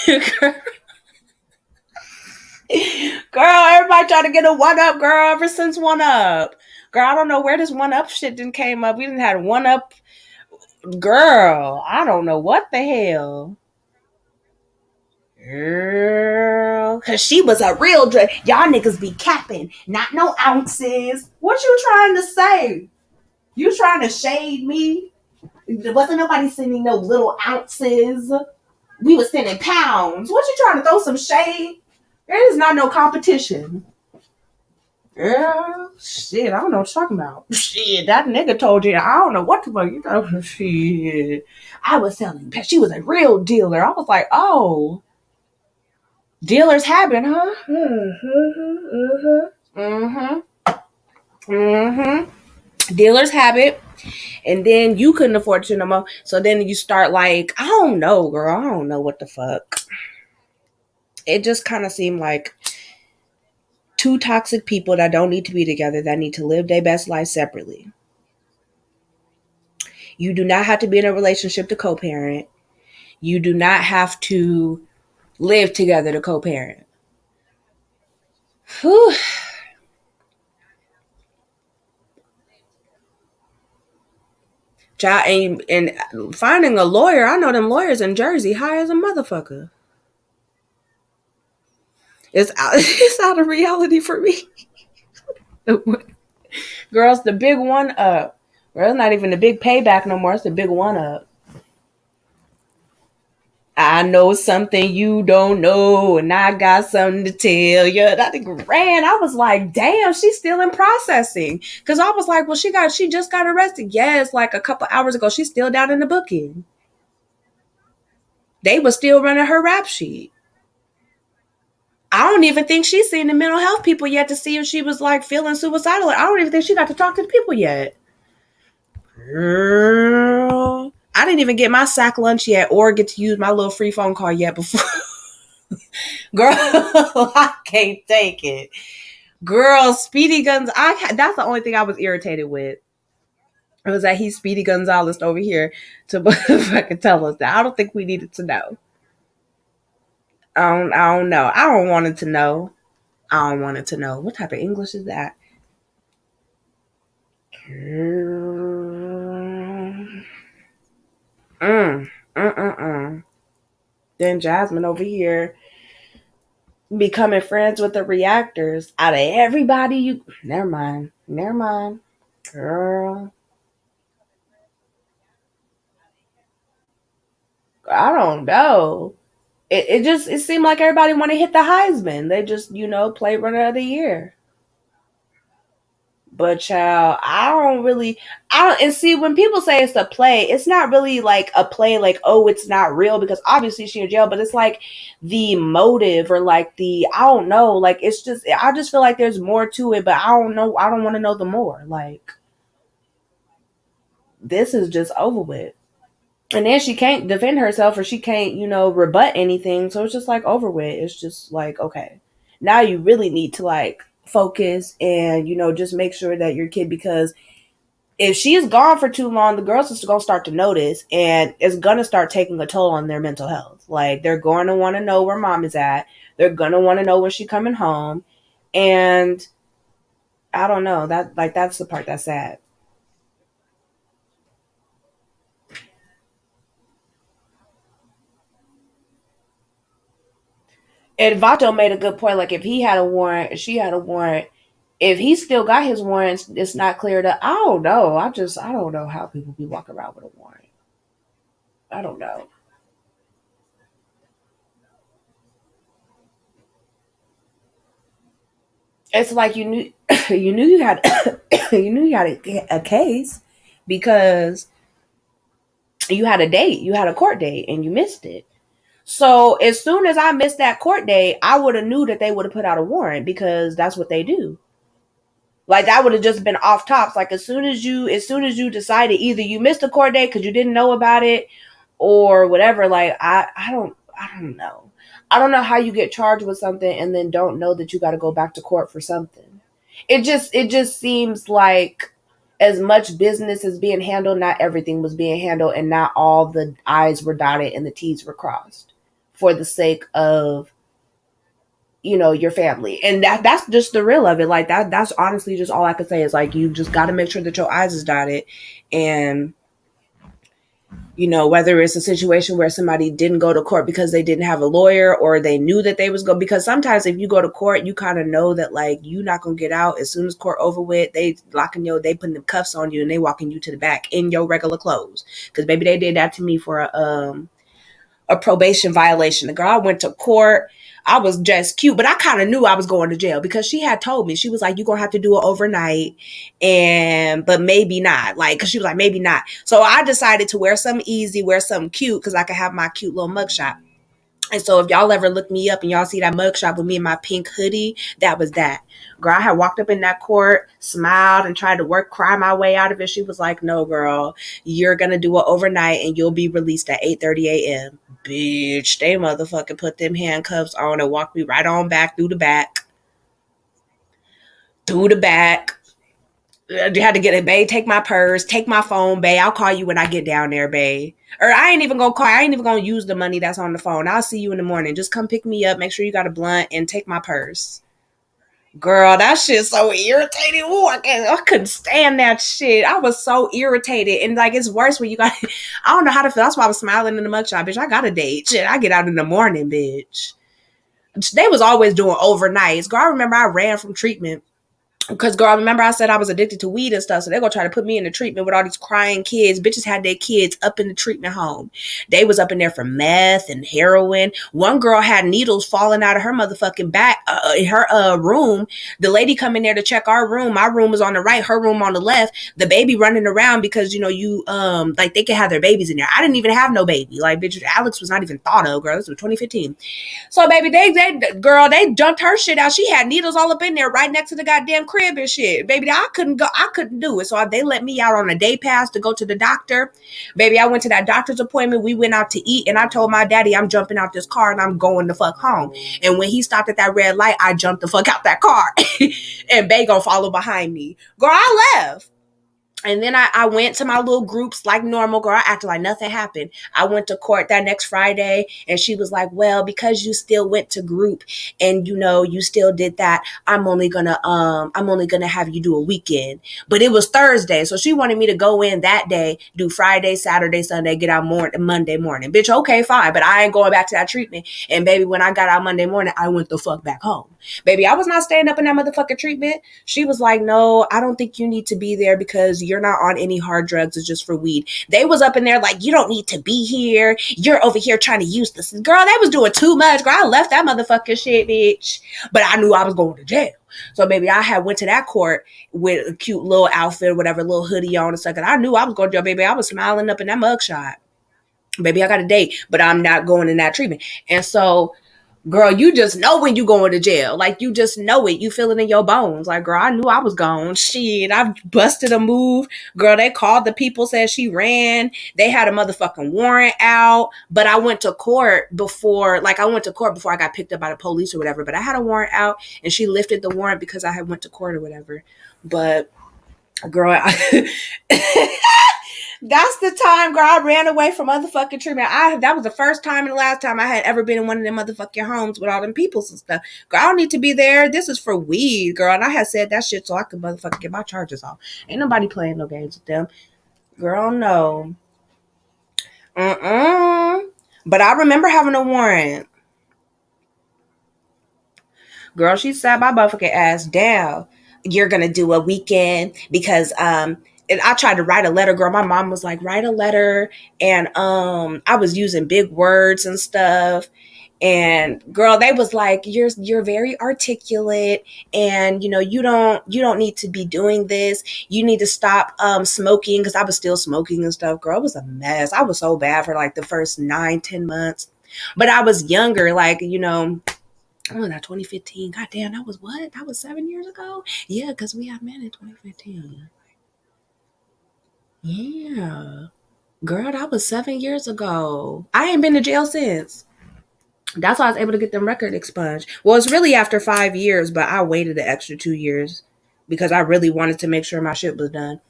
Girl, everybody trying to get a one up, girl, ever since one up. Girl, I don't know where this one up shit didn't came up. We didn't have one up. Girl, I don't know what the hell. Girl, cause she was a real drug. Y'all niggas be capping, not no ounces. What you trying to say? You trying to shade me? Wasn't nobody sending no little ounces. We was sending pounds. What you trying to throw some shade? There is not no competition. Girl, shit, I don't know what you're talking about. Shit, that nigga told you, I don't know what the fuck you talking. Shit. I was selling, she was a real dealer. I was like, oh. Dealer's habit, huh? Dealer's habit. And then you couldn't afford to no more. So then you start like, I don't know, girl. I don't know what the fuck. It just kind of seemed like two toxic people that don't need to be together, that need to live their best life separately. You do not have to be in a relationship to co-parent. You do not have to live together to co-parent. Whew. Child, and finding a lawyer, I know them lawyers in Jersey high as a motherfucker. It's out of reality for me. Girls, the big one up. Girl, it's not even the big payback no more. It's the big one up. I know something you don't know, and I got something to tell you. That nigga ran. I was like, damn, she's still in processing. Because I was like, well, she just got arrested. Yes, like a couple hours ago. She's still down in the booking. They were still running her rap sheet. I don't even think she's seen the mental health people yet to see if she was like feeling suicidal. I don't even think she got to talk to the people yet. Girl, I didn't even get my sack lunch yet or get to use my little free phone call yet before. Girl, I can't take it. Girl, Speedy Guns. That's the only thing I was irritated with. It was that he's Speedy Gonzalez over here to fucking tell us that. I don't think we needed to know. I don't know. I don't want it to know. I don't want it to know. What type of English is that? Then Jasmine over here becoming friends with the reactors. Out of everybody, you never mind, girl. I don't know. It seemed like everybody want to hit the Heisman. They just play runner of the year. But child, and see, when people say it's a play, it's not really like a play, like, oh, it's not real, because obviously she's in jail, but it's like the motive or like I don't know, like it's just, I just feel like there's more to it, but I don't know, I don't want to know the more, like this is just over with. And then she can't defend herself or she can't, rebut anything. So it's just like over with. It's just like, okay, now you really need to like focus and, just make sure that your kid, because if she is gone for too long, the girls are going to start to notice and it's going to start taking a toll on their mental health. Like they're going to want to know where mom is at. They're going to want to know when she's coming home. And I don't know, that's the part that's sad. And Vato made a good point. Like if he had a warrant, she had a warrant. If he still got his warrants, it's not cleared up. I don't know. I don't know how people be walking around with a warrant. I don't know. It's like you knew you had a case because you had a date, you had a court date, and you missed it. So as soon as I missed that court date, I would have knew that they would have put out a warrant because that's what they do. Like that would have just been off tops. Like as soon as you decided either you missed a court date because you didn't know about it or whatever. Like I don't know. I don't know how you get charged with something and then don't know that you got to go back to court for something. It just seems like as much business is being handled, not everything was being handled, and not all the I's were dotted and the T's were crossed for the sake of, you know, your family. And that's just the real of it. Like that's honestly just all I could say is like you just got to make sure that your I's is dotted. And you know, whether it's a situation where somebody didn't go to court because they didn't have a lawyer or they knew that they was going, because sometimes if you go to court, you kind of know that like you're not going to get out as soon as court over with. They they putting the cuffs on you and they walking you to the back in your regular clothes. Cause maybe they did that to me for a probation violation. The girl went to court. I was just cute, but I kind of knew I was going to jail because she had told me, she was like, you're going to have to do it overnight but maybe not. Like, cause she was like, maybe not. So I decided to wear something easy, wear something cute. Cause I could have my cute little mugshot. And so if y'all ever look me up and y'all see that mugshot with me in my pink hoodie, that was that. Girl, I had walked up in that court, smiled, and tried to cry my way out of it. She was like, no, girl, you're going to do it overnight and you'll be released at 8:30 a.m. Bitch, they motherfucking put them handcuffs on and walked me right on back through the back. You had to get it, babe. Take my purse, take my phone, babe. I'll call you when I get down there, babe. Or I ain't even gonna call. I ain't even gonna use the money that's on the phone. I'll see you in the morning. Just come pick me up. Make sure you got a blunt and take my purse. Girl, that shit's so irritating. Ooh, I couldn't stand that shit. I was so irritated. And like, it's worse when you got, I don't know how to feel. That's why I was smiling in the mugshot, bitch. I got a date. Shit, I get out in the morning, bitch. They was always doing overnights. Girl, I remember I ran from treatment. Because, girl, remember I said I was addicted to weed and stuff. So they're going to try to put me in the treatment with all these crying kids. Bitches had their kids up in the treatment home. They was up in there for meth and heroin. One girl had needles falling out of her motherfucking back in her room. The lady come in there to check our room. My room was on the right, her room on the left. The baby running around because, you know, like they can have their babies in there. I didn't even have no baby. Like, bitch, Alex was not even thought of, girl. This was 2015. So, baby, they dumped her shit out. She had needles all up in there right next to the goddamn crib and shit. Baby, I couldn't do it. So they let me out on a day pass to go to the doctor. Baby, I went to that doctor's appointment. We went out to eat and I told my daddy I'm jumping out this car and I'm going the fuck home. And when he stopped at that red light, I jumped the fuck out that car. And Bay gonna follow behind me. Girl, I left. And then I went to my little groups like normal, girl. I acted like nothing happened. I went to court that next Friday and she was like, well, because you still went to group and, you know, you still did that, I'm only gonna have you do a weekend. But it was Thursday. So she wanted me to go in that day, do Friday, Saturday, Sunday, get out Monday morning. Bitch, okay, fine. But I ain't going back to that treatment. And baby, when I got out Monday morning, I went the fuck back home. Baby, I was not staying up in that motherfucking treatment. She was like, no, I don't think you need to be there because you're not on any hard drugs. It's just for weed. They was up in there like, you don't need to be here. You're over here trying to use this. Girl, they was doing too much. Girl, I left that motherfucking shit, bitch. But I knew I was going to jail. So baby, I had went to that court with a cute little outfit, whatever, little hoodie on and stuff. And I knew I was going to jail, baby. I was smiling up in that mugshot. Baby, I got a date, but I'm not going in that treatment. And so, girl, you just know when you going to jail. Like, you just know it. You feel it in your bones. Like, girl, I knew I was gone. Shit, I busted a move. Girl, they called the people, said she ran. They had a motherfucking warrant out. But I went to court before I got picked up by the police or whatever. But I had a warrant out, and she lifted the warrant because I had went to court or whatever. But, girl, that's the time, girl, I ran away from motherfucking treatment. That was the first time and the last time I had ever been in one of them motherfucking homes with all them peoples and stuff. Girl, I don't need to be there. This is for weed, girl. And I had said that shit so I could motherfucking get my charges off. Ain't nobody playing no games with them. Girl, no. But I remember having a warrant. Girl, she sat my motherfucking ass down. You're gonna do a weekend because and I tried to write a letter, girl. My mom was like, write a letter. And I was using big words and stuff. And girl, they was like, you're very articulate and you know, you don't need to be doing this. You need to stop smoking, because I was still smoking and stuff. Girl, it was a mess. I was so bad for like the first 9-10 months. But I was younger, like, you know, Oh, that 2015. God damn, that was what? That was 7 years ago? Yeah, because we had men in 2015. Yeah. Girl, that was 7 years ago. I ain't been to jail since. That's why I was able to get them record expunged. Well, it's really after 5 years, but I waited the extra 2 years because I really wanted to make sure my shit was done.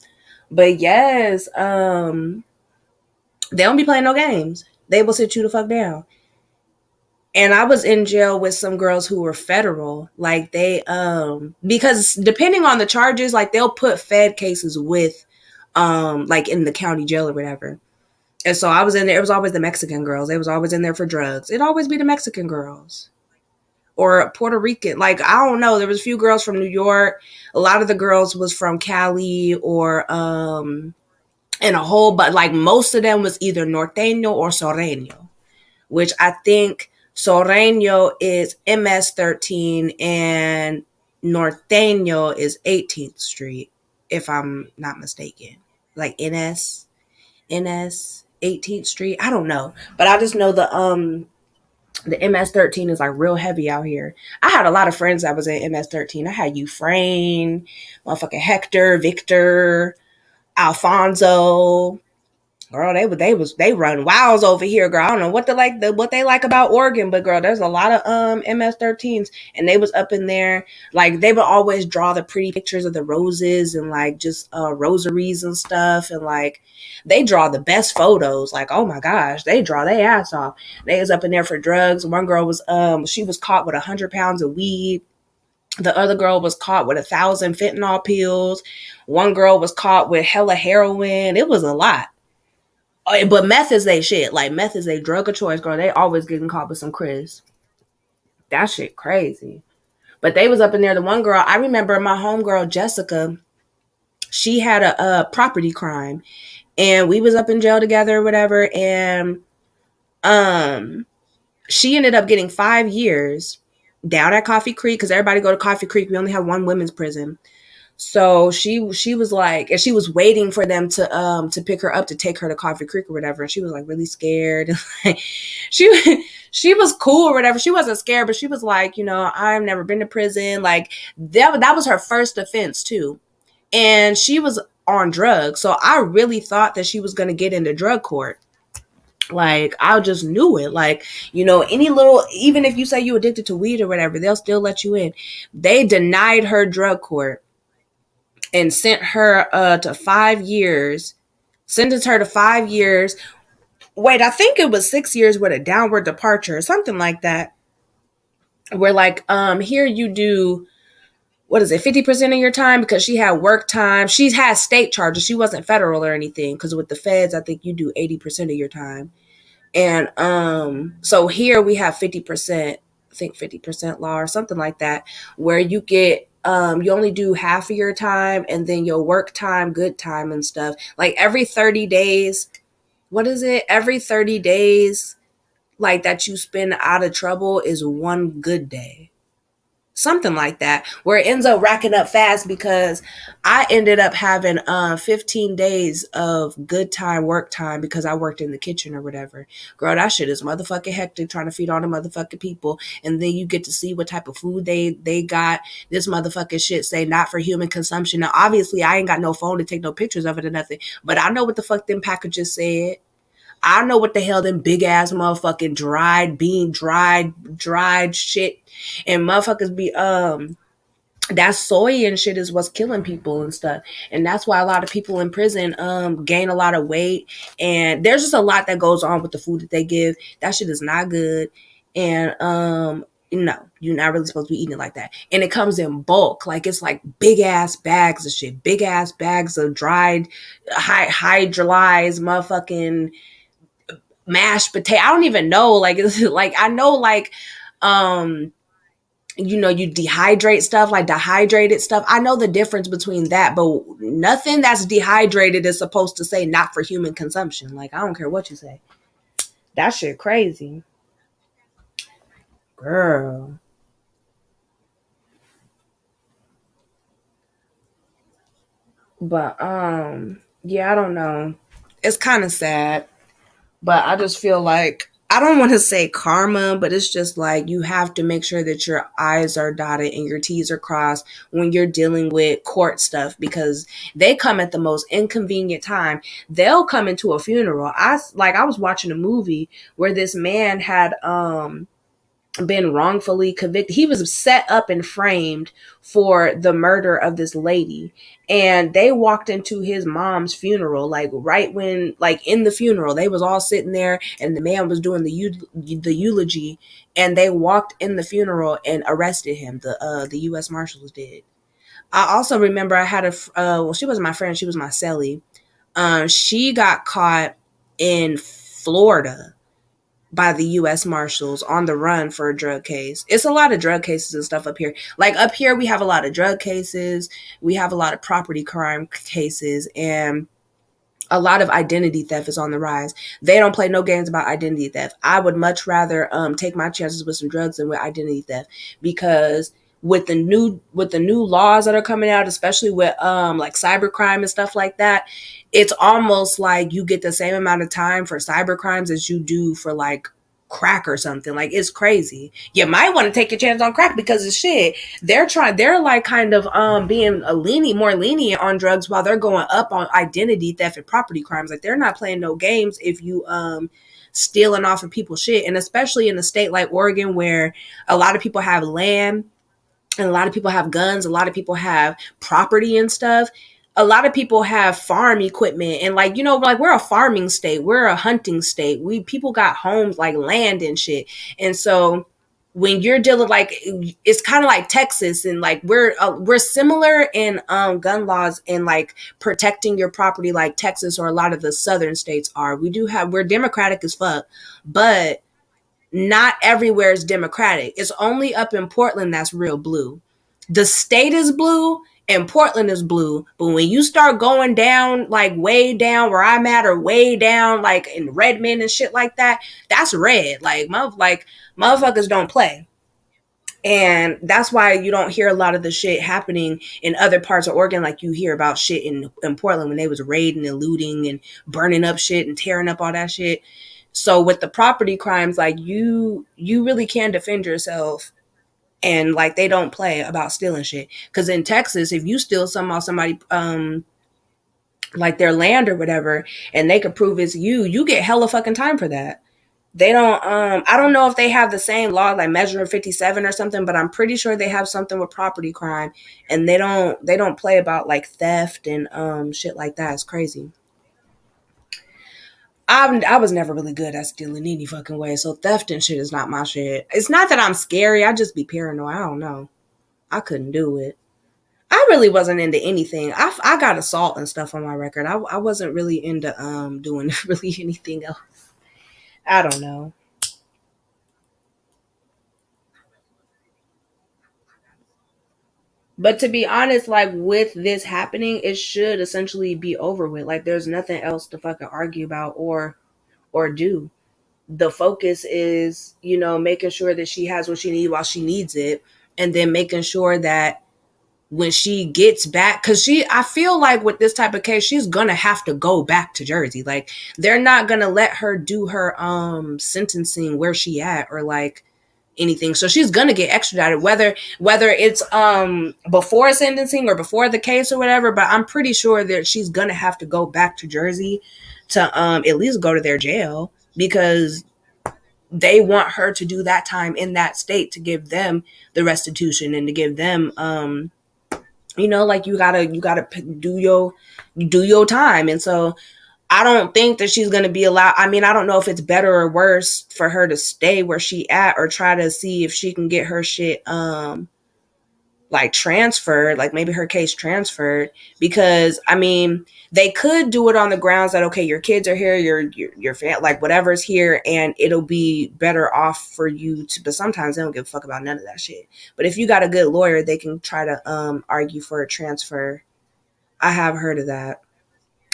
But yes, they don't be playing no games. They will sit you the fuck down. And I was in jail with some girls who were federal. Like they because depending on the charges, like they'll put fed cases with like in the county jail or whatever. And so I was in there, it was always the Mexican girls. They was always in there for drugs. It'd always be the Mexican girls. Or Puerto Rican. Like I don't know. There was a few girls from New York. A lot of the girls was from Cali or and a whole but like most of them was either norteño or soreño, which I think Soreño is MS 13 and Norteño is 18th Street, if I'm not mistaken. Like NS 18th Street. I don't know. But I just know the MS 13 is like real heavy out here. I had a lot of friends that was in MS 13. I had Euphrain, motherfucking Hector, Victor, Alfonso. Girl, they run wiles over here, girl. I don't know what they like about Oregon, but girl, there's a lot of MS 13s, and they was up in there. Like they would always draw the pretty pictures of the roses and like just rosaries and stuff, and like they draw the best photos. Like, oh my gosh, they draw their ass off. They was up in there for drugs. One girl was she was caught with 100 pounds of weed. The other girl was caught with 1,000 fentanyl pills. One girl was caught with hella heroin. It was a lot. But meth is they shit. Like meth is a drug of choice, girl. They always getting caught with some Chris. That shit crazy. But they was up in there. The one girl, I remember my homegirl Jessica, she had a property crime. And we was up in jail together or whatever. And she ended up getting 5 years down at Coffee Creek, because everybody go to Coffee Creek. We only have one women's prison. So she was like, and she was waiting for them to pick her up to take her to Coffee Creek or whatever. And she was like really scared. she was cool or whatever. She wasn't scared, but she was like, I've never been to prison. Like that was her first offense too. And she was on drugs. So I really thought that she was going to get into drug court. Like I just knew it. Like, any little, even if you say you addicted to weed or whatever, they'll still let you in. They denied her drug court and sent her to 5 years, sentenced her to 5 years. Wait, I think it was 6 years with a downward departure or something like that. Where like, here you do, what is it, 50% of your time, because she had work time. She had state charges. She wasn't federal or anything, because with the feds, I think you do 80% of your time. And so here we have 50%, I think 50% law or something like that, where you get you only do half of your time, and then your work time, good time and stuff. Like every 30 days, what is it? Every 30 days, like that you spend out of trouble is one good day. Something like that, where it ends up racking up fast, because I ended up having 15 days of good time, work time, because I worked in the kitchen or whatever. Girl, that shit is motherfucking hectic, trying to feed all the motherfucking people. And then you get to see what type of food they got. This motherfucking shit say not for human consumption. Now, obviously, I ain't got no phone to take no pictures of it or nothing, but I know what the fuck them packages said. I know what the hell them big ass motherfucking dried shit, and motherfuckers be that soy and shit is what's killing people and stuff. And that's why a lot of people in prison gain a lot of weight, and there's just a lot that goes on with the food that they give. That shit is not good. And no, you're not really supposed to be eating it like that. And it comes in bulk. Like it's like big ass bags of shit, big ass bags of dried hydrolyzed motherfucking mashed potato. I don't even know. Like it's like, I know like you dehydrate stuff, like dehydrated stuff. I know the difference between that, but nothing that's dehydrated is supposed to say not for human consumption. Like I don't care what you say. That shit crazy. Girl. But yeah, I don't know. It's kind of sad. But I just feel like I don't want to say karma, but it's just like you have to make sure that your I's are dotted and your T's are crossed when you're dealing with court stuff, because they come at the most inconvenient time. They'll come into a funeral. I was watching a movie where this man had been wrongfully convicted. He was set up and framed for the murder of this lady. And they walked into his mom's funeral, like right when, like in the funeral, they was all sitting there and the man was doing the eulogy, and they walked in the funeral and arrested him. The U.S. Marshals did. I also remember I had she wasn't my friend, she was my cellie. She got caught in Florida by the U.S. Marshals on the run for a drug case. It's a lot of drug cases and stuff up here. Like up here, we have a lot of drug cases. We have a lot of property crime cases, and a lot of identity theft is on the rise. They don't play no games about identity theft. I would much rather take my chances with some drugs than with identity theft, because with the new laws that are coming out, especially with like cybercrime and stuff like that, it's almost like you get the same amount of time for cyber crimes as you do for like crack or something. Like, it's crazy. You might want to take your chance on crack because of shit. They're like kind of being more lenient on drugs, while they're going up on identity theft and property crimes. Like, they're not playing no games if you stealing off of people's shit. And especially in a state like Oregon, where a lot of people have land and a lot of people have guns, a lot of people have property and stuff. A lot of people have farm equipment, and like, like we're a farming state, we're a hunting state. People got homes, like land and shit. And so when you're dealing, like, it's kind of like Texas, and like we're similar in gun laws and like protecting your property, like Texas or a lot of the southern states are. We're democratic as fuck, but not everywhere is democratic. It's only up in Portland that's real blue. The state is blue and Portland is blue, but when you start going down, like way down where I'm at, or way down like in Redmond and shit like that, that's red. Like motherfuckers don't play. And that's why you don't hear a lot of the shit happening in other parts of Oregon like you hear about shit in Portland, when they was raiding and looting and burning up shit and tearing up all that shit. So with the property crimes, like you really can defend yourself, and like they don't play about stealing shit. Because in Texas, if you steal somebody like their land or whatever, and they could prove it's you get hella fucking time for that. They don't I don't know if they have the same law like Measure 57 or something, but I'm pretty sure they have something with property crime, and they don't play about like theft and shit like that. It's crazy. I was never really good at stealing any fucking way, so theft and shit is not my shit. It's not that I'm scary, I just be paranoid. I don't know. I couldn't do it. I really wasn't into anything. I got assault and stuff on my record. I wasn't really into doing really anything else. I don't know. But to be honest, like with this happening, it should essentially be over with. Like there's nothing else to fucking argue about or do. The focus is, making sure that she has what she needs while she needs it, and then making sure that when she gets back, because I feel like with this type of case, she's gonna have to go back to Jersey. Like they're not gonna let her do her sentencing where she at, or like anything. So she's gonna get extradited, whether it's before sentencing or before the case or whatever. But I'm pretty sure that she's gonna have to go back to Jersey to at least go to their jail, because they want her to do that time in that state to give them the restitution and to give them like you gotta do your time. And so I don't think that she's gonna be allowed. I mean, I don't know if it's better or worse for her to stay where she at, or try to see if she can get her shit like transferred, like maybe her case transferred. Because I mean, they could do it on the grounds that, okay, your kids are here, your family, like whatever's here, and it'll be better off for you to. But sometimes they don't give a fuck about none of that shit. But if you got a good lawyer, they can try to argue for a transfer. I have heard of that.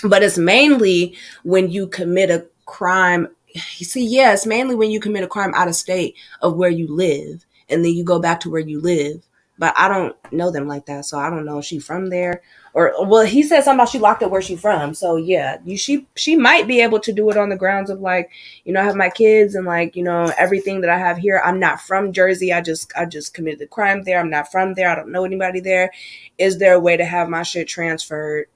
But it's mainly when you commit a crime. You see, it's mainly when you commit a crime out of state of where you live, and then you go back to where you live. but I don't know them like that, so I don't know if she from there or well, he said something about she locked up where she from. So yeah, she might be able to do it on the grounds of like, you know, I have my kids and like, you know, everything that I have here. I'm not from Jersey. I just committed a crime there. I'm not from there. I don't know anybody there. Is there a way to have my shit transferred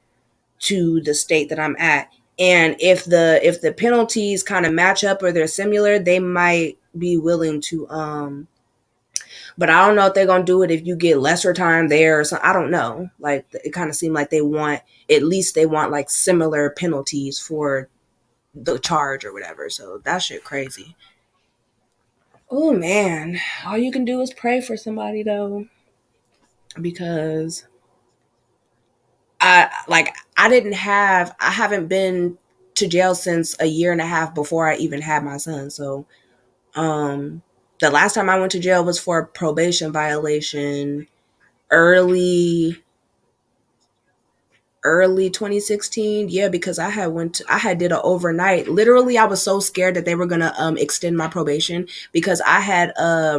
to the state that I'm at? And if the penalties kind of match up or they're similar, they might be willing to but I don't know if they're gonna do it if you get lesser time there or something. I don't know. Like it kind of seemed like they want like similar penalties for the charge or whatever. So that shit crazy. Oh man, all you can do is pray for somebody though, because I haven't been to jail since a year and a half before I even had my son. So the last time I went to jail was for a probation violation early 2016. Yeah, because I had did an overnight. Literally, I was so scared that they were gonna extend my probation because I had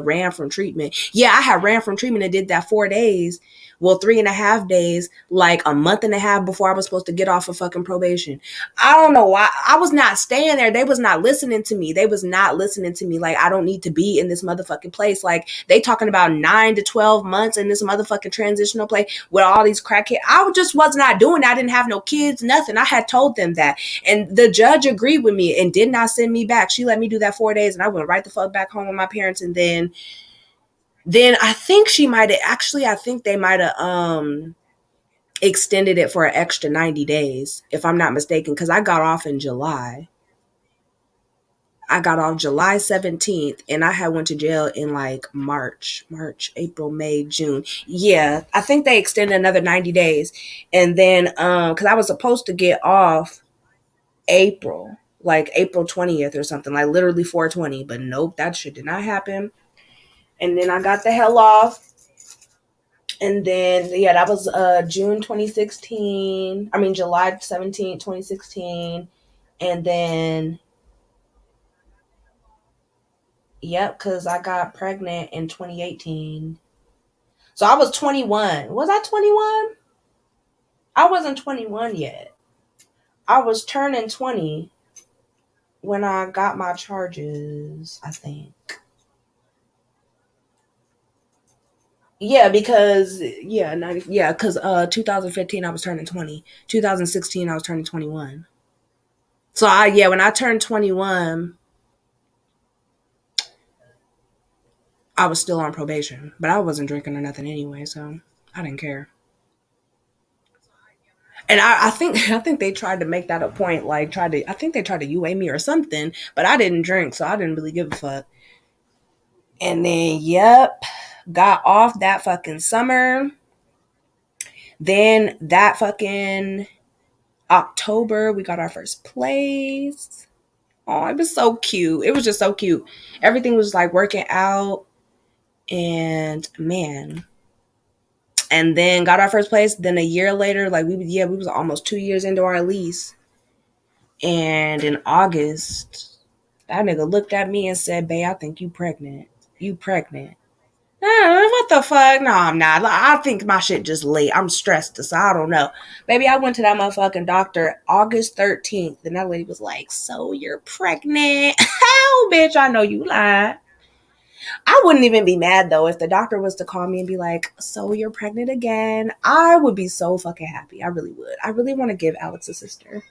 ran from treatment. Yeah, I had ran from treatment and did that 4 days. Well, 3.5 days, like a month and a half before I was supposed to get off of fucking probation. I don't know why. I was not staying there. They was not listening to me. Like, I don't need to be in this motherfucking place. Like, they talking about 9 to 12 months in this motherfucking transitional place with all these crackheads. I just was not doing that. I didn't have no kids, nothing. I had told them that. And the judge agreed with me and did not send me back. She let me do that 4 days and I went right the fuck back home with my parents. And then I think they might have extended it for an extra 90 days, if I'm not mistaken, because I got off in July. I got off July 17th and I had went to jail in like March, April, May, June. Yeah, I think they extended another 90 days. And then because I was supposed to get off April 20th or something, like literally 420, but nope, that shit did not happen. And then I got the hell off. And then, yeah, that was June 2016. I mean, July 17th, 2016. And then, yep, because I got pregnant in 2018. So I was 21. Was I 21? I wasn't 21 yet. I was turning 20 when I got my charges, I think. Yeah, because 2015 I was turning 20. 2016 I was turning 21. So when I turned 21, I was still on probation, but I wasn't drinking or nothing anyway, so I didn't care. And I think they tried to make that a point, like I think they tried to UA me or something, but I didn't drink, so I didn't really give a fuck. And then, yep, got off that fucking summer. Then that fucking October, we got our first place. Oh, it was so cute. It was just so cute. Everything was like working out. And man. And then got our first place. Then a year later, like we was almost 2 years into our lease. And in August, that nigga looked at me and said, "Bae, I think you pregnant. You pregnant." What the fuck? No, I'm not. I think my shit just late. I'm stressed, so I don't know. Baby, I went to that motherfucking doctor August 13th, and that lady was like, "So you're pregnant?" Oh, bitch, I know you lied. I wouldn't even be mad, though, if the doctor was to call me and be like, "So you're pregnant again." I would be so fucking happy. I really would. I really want to give Alex a sister.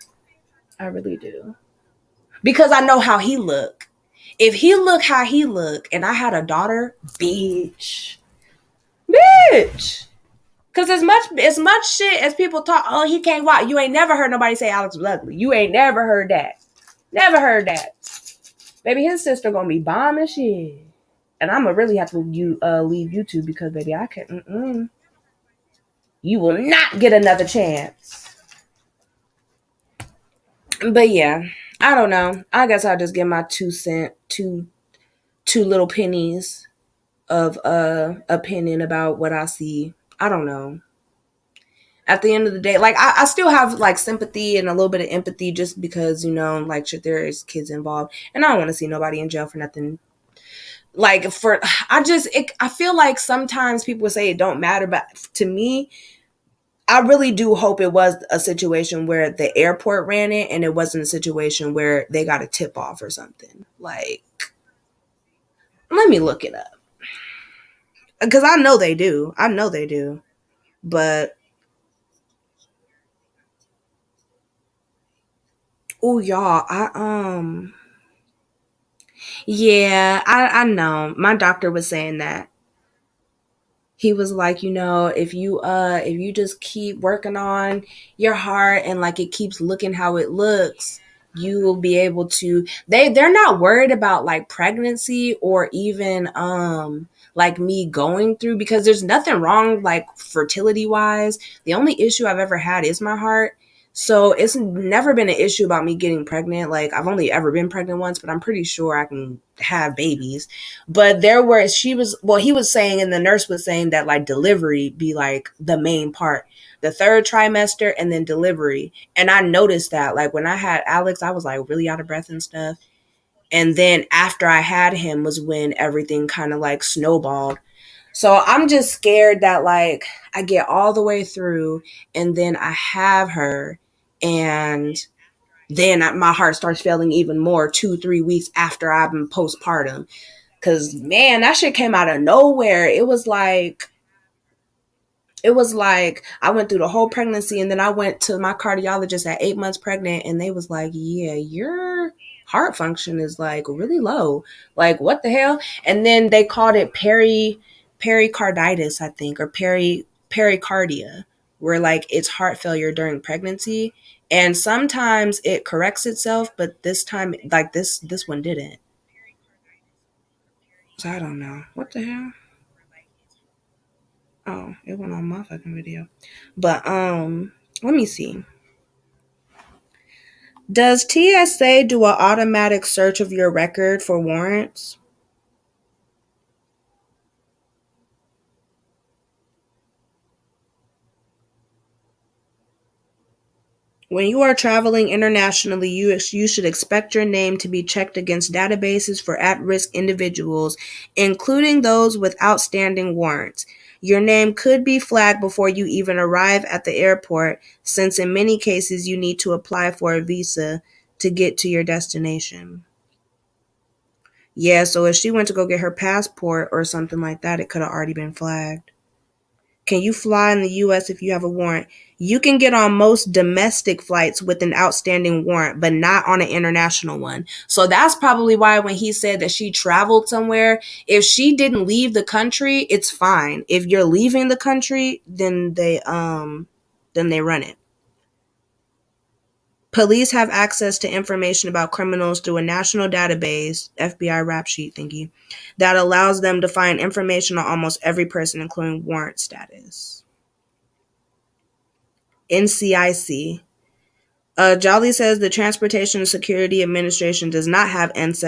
I really do. Because I know how he look. If he look how he look and I had a daughter, bitch. Because as much shit as people talk, oh, he can't walk. You ain't never heard nobody say Alex was ugly. You ain't never heard that. Never heard that. Baby, his sister gonna be bombing shit. And I'm gonna really have to leave YouTube because, baby, I can't. You will not get another chance. But yeah, I don't know. I guess I'll just give my 2 cents, two little pennies of opinion about what I see. I don't know. At the end of the day, like I still have like sympathy and a little bit of empathy just because, like shit, there is kids involved and I don't want to see nobody in jail for nothing like I feel like sometimes people say it don't matter, but to me, I really do hope it was a situation where the airport ran it and it wasn't a situation where they got a tip off or something. Like, let me look it up. Because I know they do. But, oh, y'all, yeah, I know. My doctor was saying that. He was like, if you just keep working on your heart and like it keeps looking how it looks, you will be able to they're not worried about like pregnancy or even like me going through, because there's nothing wrong like fertility wise. The only issue I've ever had is my heart. So it's never been an issue about me getting pregnant. Like, I've only ever been pregnant once, but I'm pretty sure I can have babies. But he was saying, and the nurse was saying that like delivery be like the main part, the third trimester and then delivery. And I noticed that like when I had Alex, I was like really out of breath and stuff. And then after I had him was when everything kind of like snowballed. So I'm just scared that like I get all the way through and then I have her, and then my heart starts failing even more 2-3 weeks after I've been postpartum. Cause man, that shit came out of nowhere. It was like I went through the whole pregnancy, and then I went to my cardiologist at 8 months pregnant, and they was like, yeah, your heart function is like really low. Like, what the hell? And then they called it pericarditis, I think, or pericardia, where like it's heart failure during pregnancy. And sometimes it corrects itself, but this time, like this one didn't. So I don't know. What the hell? Oh, it went on my fucking video. But let me see. Does TSA do an automatic search of your record for warrants? When you are traveling internationally, you should expect your name to be checked against databases for at-risk individuals, including those with outstanding warrants. Your name could be flagged before you even arrive at the airport, since in many cases you need to apply for a visa to get to your destination. Yeah, so if she went to go get her passport or something like that, it could have already been flagged. Can you fly in the U.S. if you have a warrant? You can get on most domestic flights with an outstanding warrant, but not on an international one. So that's probably why when he said that she traveled somewhere, if she didn't leave the country, it's fine. If you're leaving the country, then they run it. Police have access to information about criminals through a national database, FBI rap sheet thingy, that allows them to find information on almost every person, including warrant status. NCIC. Jolly says the Transportation Security Administration does not have does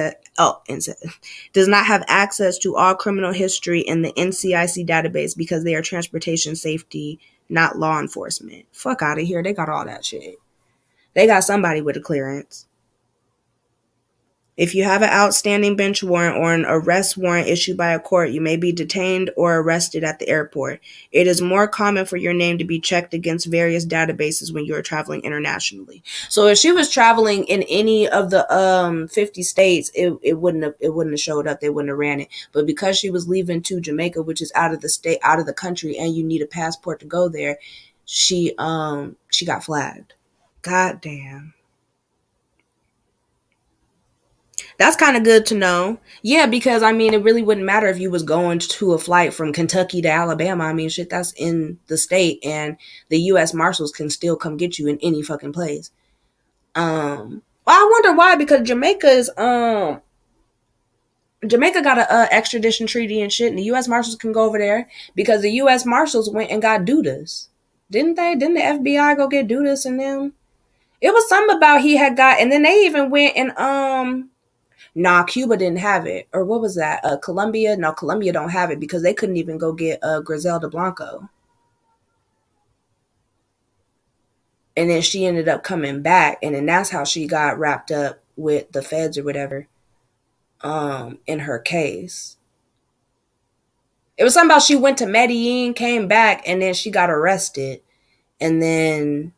not have access to all criminal history in the NCIC database because they are transportation safety, not law enforcement. Fuck out of here. They got all that shit. They got somebody with a clearance. If you have an outstanding bench warrant or an arrest warrant issued by a court, you may be detained or arrested at the airport. It is more common for your name to be checked against various databases when you are traveling internationally. So if she was traveling in any of the 50 states, it wouldn't have showed up. They wouldn't have ran it. But because she was leaving to Jamaica, which is out of the state, out of the country, and you need a passport to go there, she got flagged. God damn. That's kind of good to know. Yeah, because I mean, it really wouldn't matter if you was going to a flight from Kentucky to Alabama. I mean, shit, that's in the state, and the U.S. Marshals can still come get you in any fucking place. Well, I wonder why, because Jamaica got a extradition treaty and shit, and the U.S. Marshals can go over there because the U.S. Marshals went and got Dudas, didn't they? Didn't the FBI go get Dudas and them? It was something about he had got, and then they even went and Nah, Cuba didn't have it. Or what was that? Colombia? No, Colombia don't have it because they couldn't even go get Griselda Blanco. And then she ended up coming back, and then that's how she got wrapped up with the feds or whatever in her case. It was something about she went to Medellin, came back, and then she got arrested, and then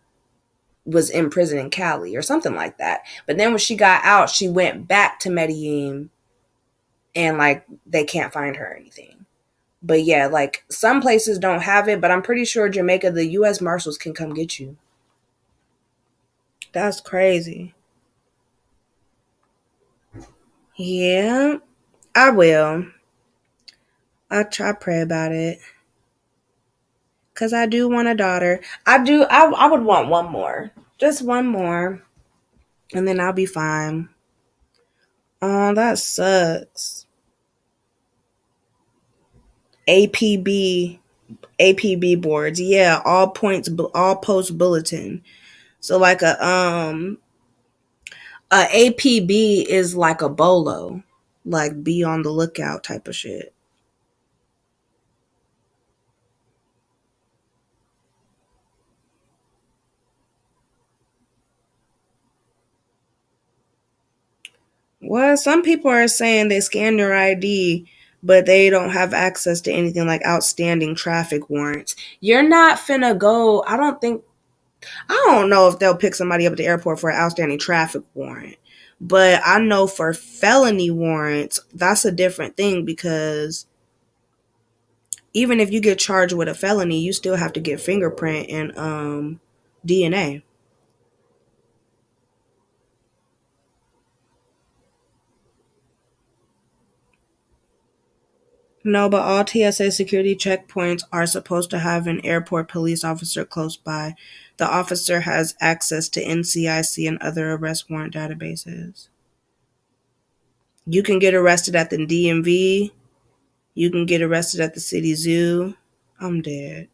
was in prison in Cali or something like that. But then when she got out, she went back to Medellin, and like they can't find her or anything. But yeah, like some places don't have it, but I'm pretty sure Jamaica, the U.S. Marshals can come get you. That's crazy. Yeah, I will. I'll try pray about it. Because I do want a daughter. I would want one more. Just one more. And then I'll be fine. Oh, that sucks. APB boards. Yeah, all post bulletin. So like a APB is like a bolo. Like be on the lookout type of shit. Well, some people are saying they scan your ID, but they don't have access to anything like outstanding traffic warrants. You're not finna go. I don't know if they'll pick somebody up at the airport for an outstanding traffic warrant. But I know for felony warrants, that's a different thing because even if you get charged with a felony, you still have to get fingerprint and DNA. No, but all TSA security checkpoints are supposed to have an airport police officer close by. The officer has access to NCIC and other arrest warrant databases. You can get arrested at the DMV. You can get arrested at the city zoo. I'm dead.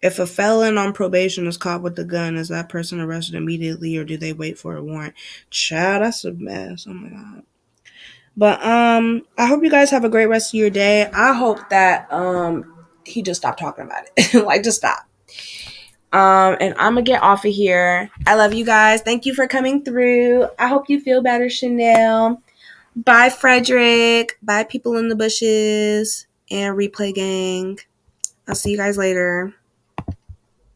If a felon on probation is caught with a gun, is that person arrested immediately or do they wait for a warrant? Child, that's a mess. Oh my God. But I hope you guys have a great rest of your day. I hope that he just stopped talking about it. Like just stop. And I'm gonna get off of here. I love you guys. Thank you for coming through. I hope you feel better, Chanel. Bye, Frederick. Bye, people in the bushes and replay gang. I'll see you guys later.